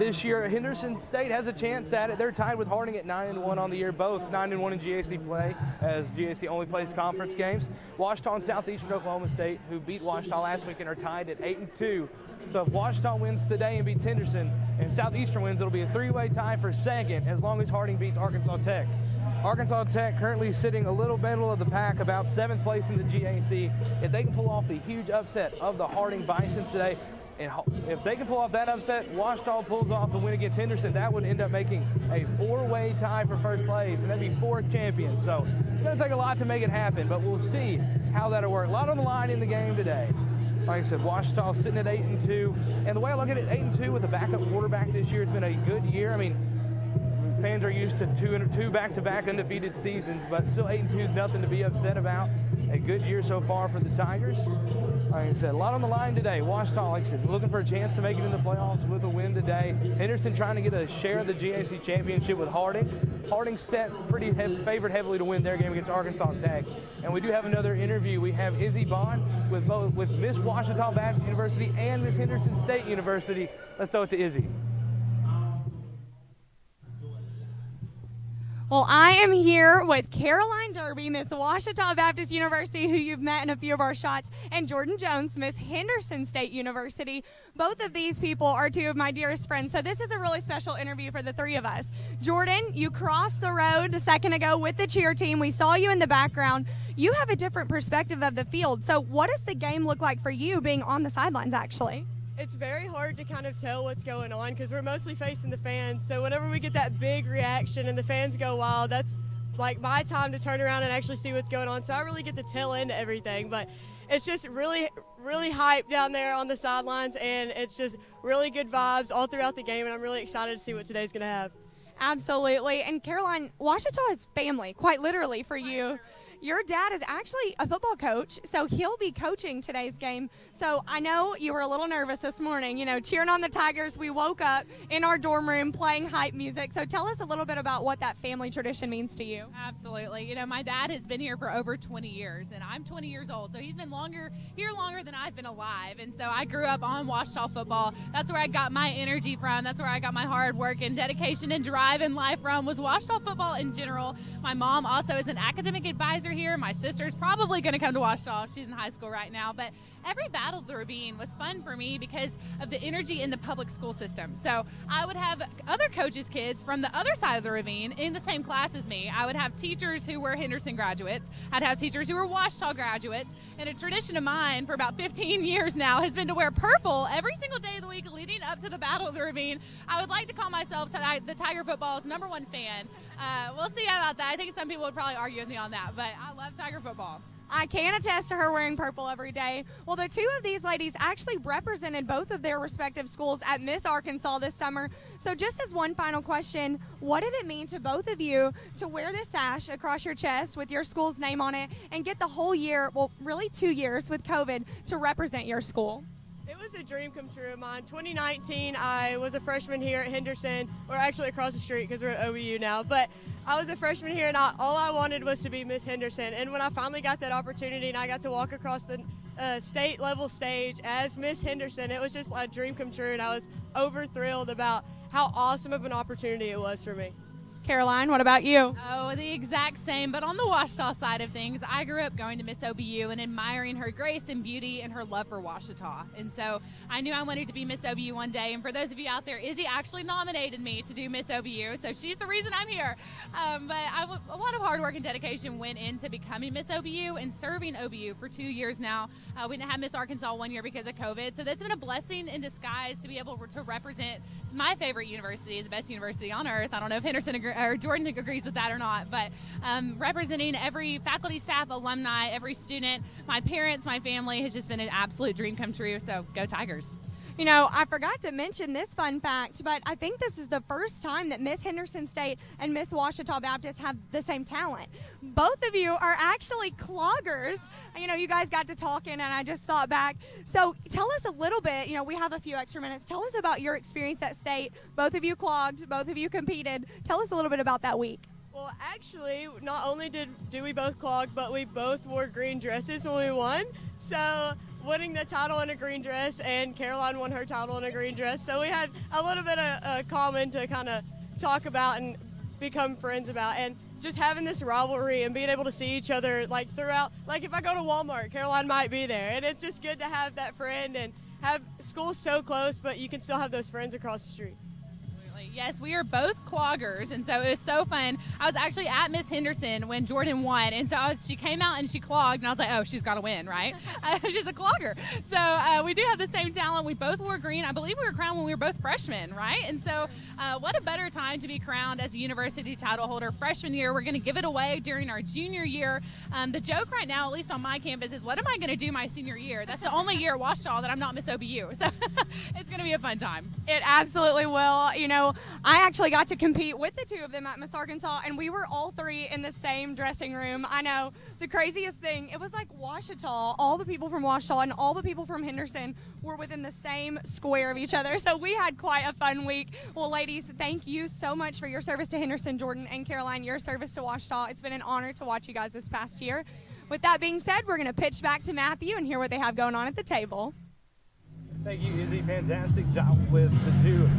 this year. Henderson State has a chance at it. They're tied with Harding at 9-1 on the year, both 9-1 in GAC play, as GAC only plays conference games. Ouachita and Southeastern Oklahoma State, who beat Ouachita last weekend, are tied at 8-2. So if Ouachita wins today and beats Henderson, and Southeastern wins, it'll be a three-way tie for second, as long as Harding beats Arkansas Tech. Arkansas Tech currently sitting a little middle of the pack, about 7th place in the GAC. If they can pull off the huge upset of the Harding Bisons today, and if they can pull off that upset, Ouachita pulls off the win against Henderson, that would end up making a four-way tie for first place, and that'd be fourth champion. So it's going to take a lot to make it happen, but we'll see how that'll work. A lot on the line in the game today. Like I said, Ouachita sitting at 8-2, and the way I look at it, 8-2 with a backup quarterback this year, it's been a good year. I mean, fans are used to two back-to-back undefeated seasons, but still 8-2 is nothing to be upset about. A good year so far for the Tigers. Like I said, a lot on the line today. Ouachita, like I said, looking for a chance to make it in the playoffs with a win today. Henderson trying to get a share of the GAC championship with Harding. Harding set pretty favored heavily to win their game against Arkansas Tech. And we do have another interview. We have Izzy Bond with Miss Ouachita Baptist University and Miss Henderson State University. Let's throw it to Izzy. Well, I am here with Caroline Derby, Miss Ouachita Baptist University, who you've met in a few of our shots, and Jordan Jones, Miss Henderson State University. Both of these people are two of my dearest friends, so this is a really special interview for the three of us. Jordan, you crossed the road a second ago with the cheer team. We saw you in the background. You have a different perspective of the field. So what does the game look like for you being on the sidelines, actually? It's very hard to kind of tell what's going on because we're mostly facing the fans. So whenever we get that big reaction and the fans go wild, that's like my time to turn around and actually see what's going on. So I really get to tail into everything. But it's just really, really hype down there on the sidelines, and it's just really good vibes all throughout the game. And I'm really excited to see what today's going to have. Absolutely. And Caroline, Ouachita is family, quite literally for you. Your dad is actually a football coach, so he'll be coaching today's game. So I know you were a little nervous this morning, cheering on the Tigers. We woke up in our dorm room playing hype music. So tell us a little bit about what that family tradition means to you. Absolutely. My dad has been here for over 20 years, and I'm 20 years old, so he's been here longer than I've been alive. And so I grew up on Ouachita football. That's where I got my energy from. That's where I got my hard work and dedication and drive in life from, was Ouachita football in general. My mom also is an academic advisor here. My sister's probably going to come to Ouachita. She's in high school right now. But every Battle of the Ravine was fun for me because of the energy in the public school system. So I would have other coaches' kids from the other side of the ravine in the same class as me. I would have teachers who were Henderson graduates. I'd have teachers who were Ouachita graduates. And a tradition of mine for about 15 years now has been to wear purple every single day of the week leading up to the Battle of the Ravine. I would like to call myself the Tiger football's #1 fan. We'll see about that. I think some people would probably argue with me on that, but I love Tiger football. I can attest to her wearing purple every day. Well, the two of these ladies actually represented both of their respective schools at Miss Arkansas this summer. So just as one final question, what did it mean to both of you to wear this sash across your chest with your school's name on it and get the whole year, well, really 2 years with COVID, to represent your school? It was a dream come true of mine. 2019, I was a freshman here at Henderson, or actually across the street because we're at OBU now, but I was a freshman here, and all I wanted was to be Miss Henderson. And when I finally got that opportunity and I got to walk across the state-level stage as Miss Henderson, it was just a dream come true, and I was over-thrilled about how awesome of an opportunity it was for me. Caroline, what about you? Oh, the exact same, but on the Ouachita side of things, I grew up going to Miss OBU and admiring her grace and beauty and her love for Ouachita. And so I knew I wanted to be Miss OBU one day. And for those of you out there, Izzy actually nominated me to do Miss OBU, so she's the reason I'm here. But a lot of hard work and dedication went into becoming Miss OBU and serving OBU for 2 years now. We didn't have Miss Arkansas 1 year because of COVID, so that's been a blessing in disguise to be able to represent my favorite university, the best university on earth. I don't know if Henderson or Jordan agrees with that or not, but representing every faculty, staff, alumni, every student, my parents, my family has just been an absolute dream come true. So go Tigers. I forgot to mention this fun fact, but I think this is the first time that Miss Henderson State and Miss Ouachita Baptist have the same talent. Both of you are actually cloggers. You guys got to talking, and I just thought back. So tell us a little bit, we have a few extra minutes. Tell us about your experience at State. Both of you clogged, both of you competed. Tell us a little bit about that week. Well, actually, not only did we both clog, but we both wore green dresses when we won. So winning the title in a green dress, and Caroline won her title in a green dress. So we had a little bit of common to kind of talk about and become friends about. And just having this rivalry and being able to see each other like throughout, like if I go to Walmart, Caroline might be there. And it's just good to have that friend and have school so close, but you can still have those friends across the street. Yes, we are both cloggers, and so it was so fun. I was actually at Miss Henderson when Jordan won, and so she came out and she clogged, and I was like, oh, she's got to win, right? She's a clogger. So we do have the same talent. We both wore green. I believe we were crowned when we were both freshmen, right? And so what a better time to be crowned as a university title holder freshman year. We're going to give it away during our junior year. The joke right now, at least on my campus, is what am I going to do my senior year? That's the only year at Ouachita that I'm not Miss OBU. So it's going to be a fun time. It absolutely will. You know, I actually got to compete with the two of them at Miss Arkansas, and we were all three in the same dressing room. I know, the craziest thing, it was like Ouachita, all the people from Ouachita and all the people from Henderson were within the same square of each other, so we had quite a fun week. Well, ladies, thank you so much for your service to Henderson, Jordan, and Caroline, your service to Ouachita. It's been an honor to watch you guys this past year. With that being said, we're going to pitch back to Matthew and hear what they have going on at the table. Thank you, Izzy. Fantastic job with the two,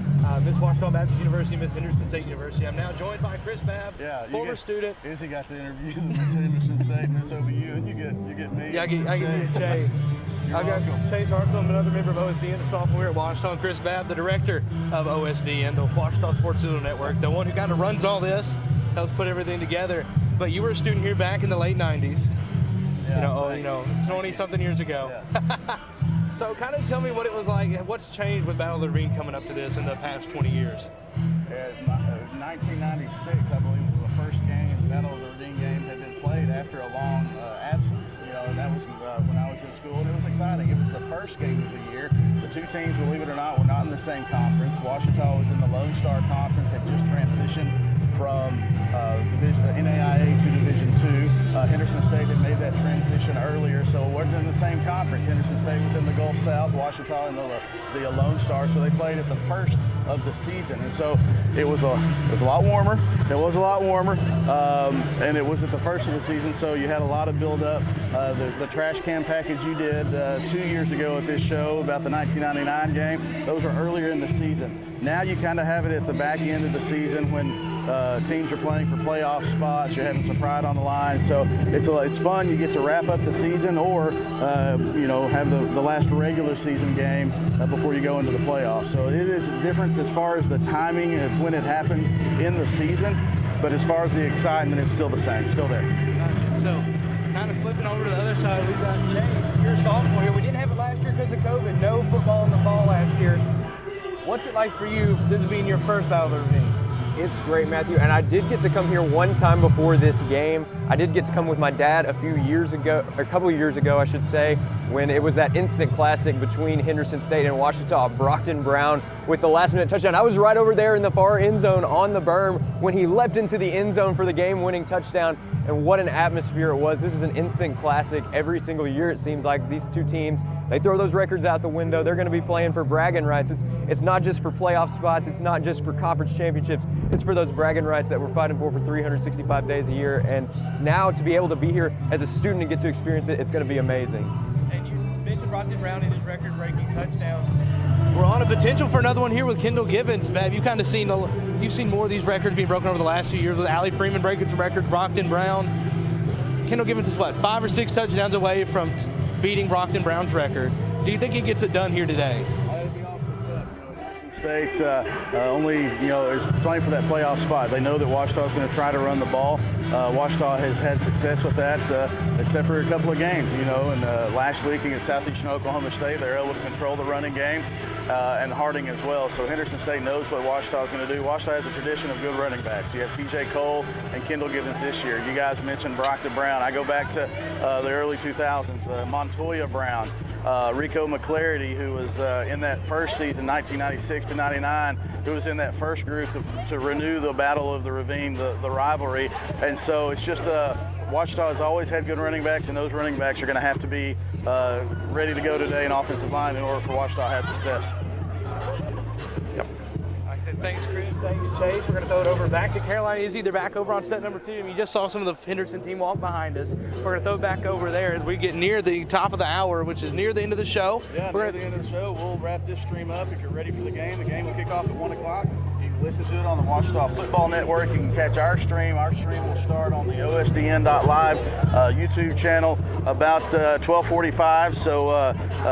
Miss Ouachita Baptist University, Miss Henderson State University. I'm now joined by Chris Babb, former student. Izzy got to interview Miss Henderson State, Miss OBU, and you get me. Yeah, I get Chase. I've got Chase Hartzell, another member of OSD, and a sophomore at Ouachita, and Chris Babb, the director of OSD and the Ouachita Sports Digital Network, the one who kind of runs all this, helps put everything together. But you were a student here back in the late 90s, 20-something years ago. Yeah. So kind of tell me what it was like, what's changed with Battle of the Ravine coming up to this in the past 20 years? 1996, I believe, was the first game, Battle of the Ravine game had been played after a long absence. That was when I was in school, and it was exciting. It was the first game of the year. The two teams, believe it or not, were not in the same conference. Ouachita was in the Lone Star Conference, had just transitioned from NAIA to Division II. Henderson State had made that transition earlier, so it wasn't in the same conference. Henderson State was in the Gulf South, Ouachita in the Lone Star, so they played at the first of the season. And so it was a lot warmer. It was a lot warmer, and it was at the first of the season, so you had a lot of build-up. The trash can package you did 2 years ago at this show about the 1999 game, those were earlier in the season. Now you kind of have it at the back end of the season when teams are playing for playoff spots. You're having some pride on the line, so it's fun. You get to wrap up the season, or have the last regular season game before you go into the playoffs. So it is different as far as the timing of when it happens in the season, but as far as the excitement, it's still the same, still there. So kind of flipping over to the other side, we've got Chase. You're a sophomore here. We didn't have it last year because of COVID. No football in the fall last year. What's it like for you, this being your first Battle of the Ravine? It's great, Matthew, and I did get to come here one time before this game. I did get to come with my dad a couple of years ago, I should say, when it was that instant classic between Henderson State and Ouachita. Brockton Brown with the last-minute touchdown. I was right over there in the far end zone on the berm when he leapt into the end zone for the game-winning touchdown, and what an atmosphere it was. This is an instant classic every single year, it seems like. These two teams, they throw those records out the window. They're going to be playing for bragging rights. It's not just for playoff spots. It's not just for conference championships. It's for those bragging rights that we're fighting for 365 days a year. And now to be able to be here as a student and get to experience it, it's going to be amazing. And you mentioned Brockton Brown in his record-breaking touchdown. We're on a potential for another one here with Kendall Gibbons. Babb, you've kind of seen more of these records being broken over the last few years with Allie Freeman breaking some records, Brockton Brown. Kendall Gibbons is 5 or 6 touchdowns away from beating Brockton Brown's record. Do you think he gets it done here today? State only is playing for that playoff spot. They know that Ouachita is going to try to run the ball. Ouachita has had success with that, except for a couple of games. And last week against Southeastern Oklahoma State, they were able to control the running game, and Harding as well. So Henderson State knows what Ouachita is going to do. Ouachita has a tradition of good running backs. You have T.J. Cole and Kendall Gibbons this year. You guys mentioned Brockton Brown. I go back to the early 2000s. Montoya Brown. Rico McClarity, who was in that first season, 1996 to 99, who was in that first group to renew the Battle of the Ravine, the rivalry. And so it's just Ouachita has always had good running backs, and those running backs are going to have to be ready to go today in offensive line in order for Ouachita to have success. Yep. Thanks, Chris. Thanks, Chase. We're going to throw it over back to Caroline Izzy. They're back over on set number 2. You just saw some of the Henderson team walk behind us. We're going to throw it back over there as we get near the top of the hour, which is near the end of the show. Yeah, near the end of the show. We'll wrap this stream up. If you're ready for the game will kick off at 1 o'clock. You can listen to it on the Ouachita Football Network. You can catch our stream. Our stream will start on the OSDN.live YouTube channel about 12:45. So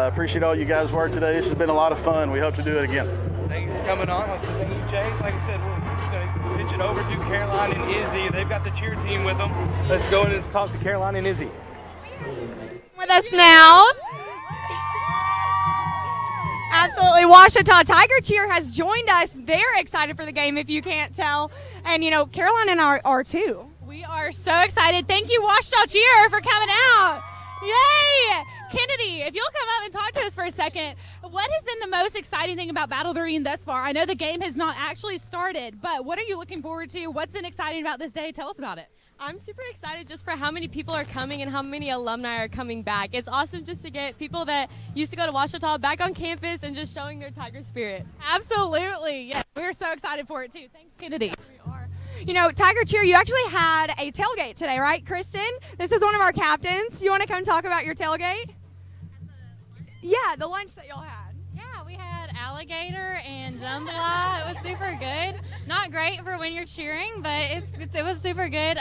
appreciate all you guys' work today. This has been a lot of fun. We hope to do it again. Thanks for coming on. Thank you, Chase. Like I said, we're going to pitch it over to Caroline and Izzy. They've got the cheer team with them. Let's go in and talk to Caroline and Izzy. With us now. Absolutely. Ouachita Tiger Cheer has joined us. They're excited for the game, if you can't tell. And, you know, Caroline and I are too. We are so excited. Thank you, Ouachita Cheer, for coming out. Yay! Kennedy, if you'll come up and talk to us for a second, what has been the most exciting thing about Battle of the Ravine thus far? I know the game has not actually started, but what are you looking forward to? What's been exciting about this day? Tell us about it. I'm super excited just for how many people are coming and how many alumni are coming back. It's awesome just to get people that used to go to Ouachita back on campus and just showing their Tiger spirit. Absolutely. Yeah, we're so excited for it too. Thanks, Kennedy. You know, Tiger Cheer, you actually had a tailgate today, right, Kristen? This is one of our captains. You want to come talk about your tailgate? Yeah, the lunch that y'all had. Yeah, we had alligator and jambalaya. It was super good. Not great for when you're cheering, but it was super good.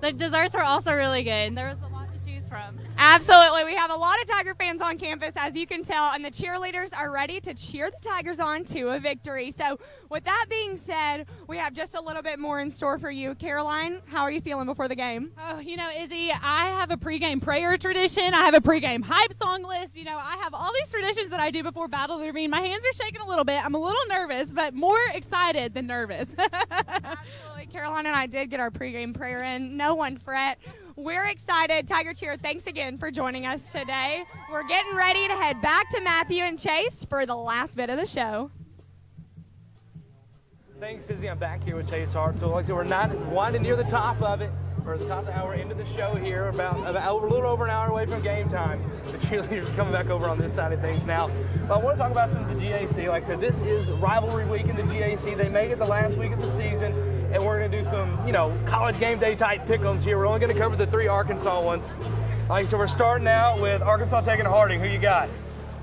The desserts were also really good. There was a lot to choose from. Absolutely. We have a lot of Tiger fans on campus, as you can tell, and the cheerleaders are ready to cheer the Tigers on to a victory. So with that being said, we have just a little bit more in store for you. Caroline, how are you feeling before the game? Oh, you know, Izzy, I have a pregame prayer tradition. I have a pregame hype song list. You know, I have all these traditions that I do before Battle of the Ravine. My hands are shaking a little bit. I'm a little nervous, but more excited than nervous. Absolutely. Caroline and I did get our pregame prayer in. No one fret. We're excited. Tiger Cheer, thanks again for joining us today. We're getting ready to head back to Matthew and Chase for the last bit of the show. Thanks, Izzy. I'm back here with Chase Hart. So like I said, we're winding near the top of it. We're at the top of the hour into the show here, about a little over an hour away from game time. The cheerleaders are coming back over on this side of things now. But I want to talk about some of the GAC. Like I said, this is Rivalry Week in the GAC. They make it the last week of the season, and we're going to do some, you know, college game day type pick-ems here. We're only going to cover the 3 Arkansas ones. Like I said, we're starting out with Arkansas taking Harding. Who you got?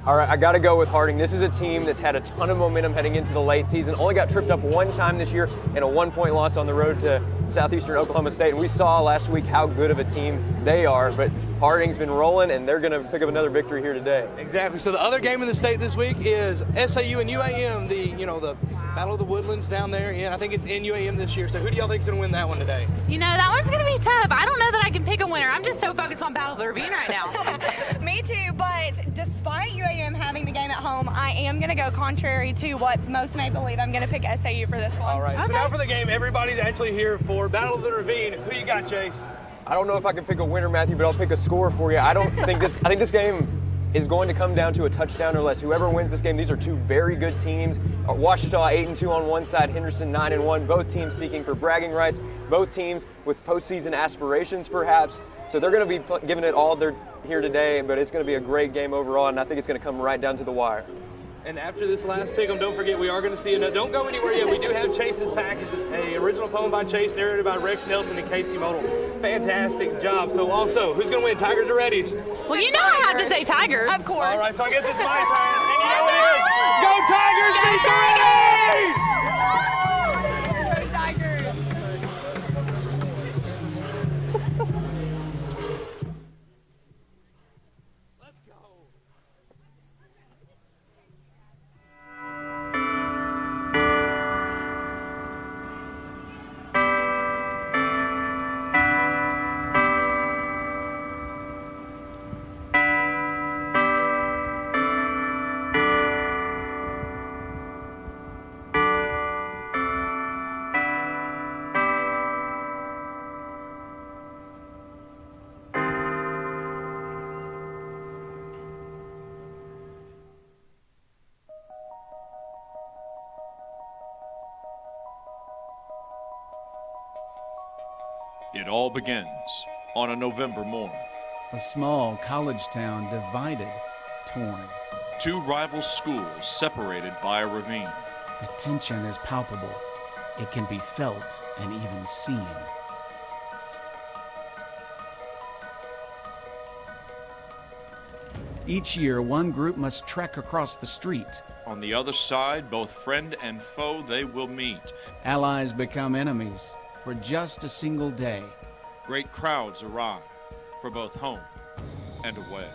All right, I got to go with Harding. This is a team that's had a ton of momentum heading into the late season. Only got tripped up one time this year in a 1-point loss on the road to Southeastern Oklahoma State. And we saw last week how good of a team they are. But Harding's been rolling, and they're going to pick up another victory here today. Exactly. So the other game in the state this week is SAU and UAM, the Battle of the Woodlands down there. And I think it's in UAM this year. So who do y'all think is going to win that one today? You know, that one's going to be tough. I don't know that I can pick a winner. I'm just so focused on Battle of the Ravine right now. Me too, but despite UAM having the game at home, I am going to go contrary to what most may believe. I'm going to pick SAU for this one. All right, so now for the game everybody's actually here for. Battle of the Ravine. Who you got, Chase? I don't know if I can pick a winner, Matthew, but I'll pick a score for you. I think this game is going to come down to a touchdown or less. Whoever wins this game, these are 2 very good teams. Ouachita 8-2 on one side, Henderson 9-1. Both teams seeking for bragging rights. Both teams with postseason aspirations, perhaps. So they're going to be giving it all they're here today, but it's going to be a great game overall, and I think it's going to come right down to the wire. And after this last pick-em, don't forget, we are going to see another. Don't go anywhere yet. We do have Chase's package, an original poem by Chase, narrated by Rex Nelson and Casey Modal. Fantastic job. So also, who's going to win, Tigers or Reddies? Well, you know I have to say Tigers. Of course. All right, so I guess it's my turn. And you know what it is? Go Tigers! Go Reddies! Go Tigers! It all begins on a November morn. A small college town divided, torn. 2 rival schools separated by a ravine. The tension is palpable. It can be felt and even seen. Each year, one group must trek across the street. On the other side, both friend and foe, they will meet. Allies become enemies for just a single day. Great crowds arrive for both home and away.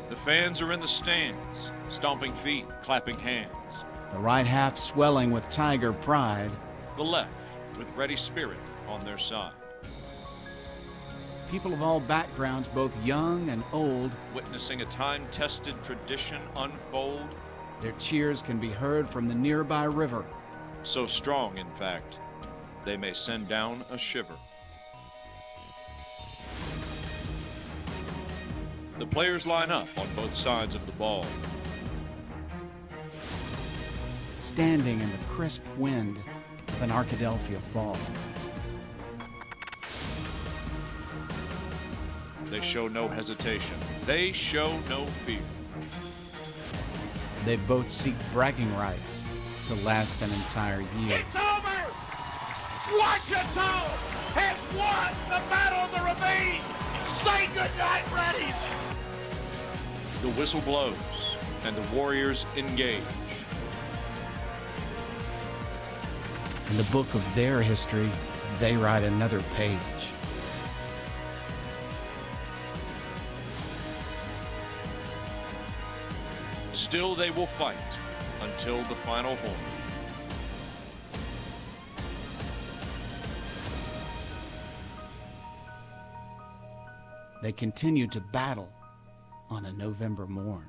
The fans are in the stands, stomping feet, clapping hands. The right half swelling with Tiger pride. The left with ready spirit on their side. People of all backgrounds, both young and old, Witnessing a time-tested tradition unfold. their cheers can be heard from the nearby river. So strong, in fact, they may send down a shiver. The players line up on both sides of the ball. Standing in the crisp wind of an Arkadelphia fall. They show no hesitation. They show no fear. They both seek bragging rights to last an entire year. It's over! Ouachita has won the Battle of the Ravine! Say goodnight, Reddies! The whistle blows, and the Warriors engage. In the book of their history, they write another page. Still they will fight until the final horn. They continue to battle on a November morn.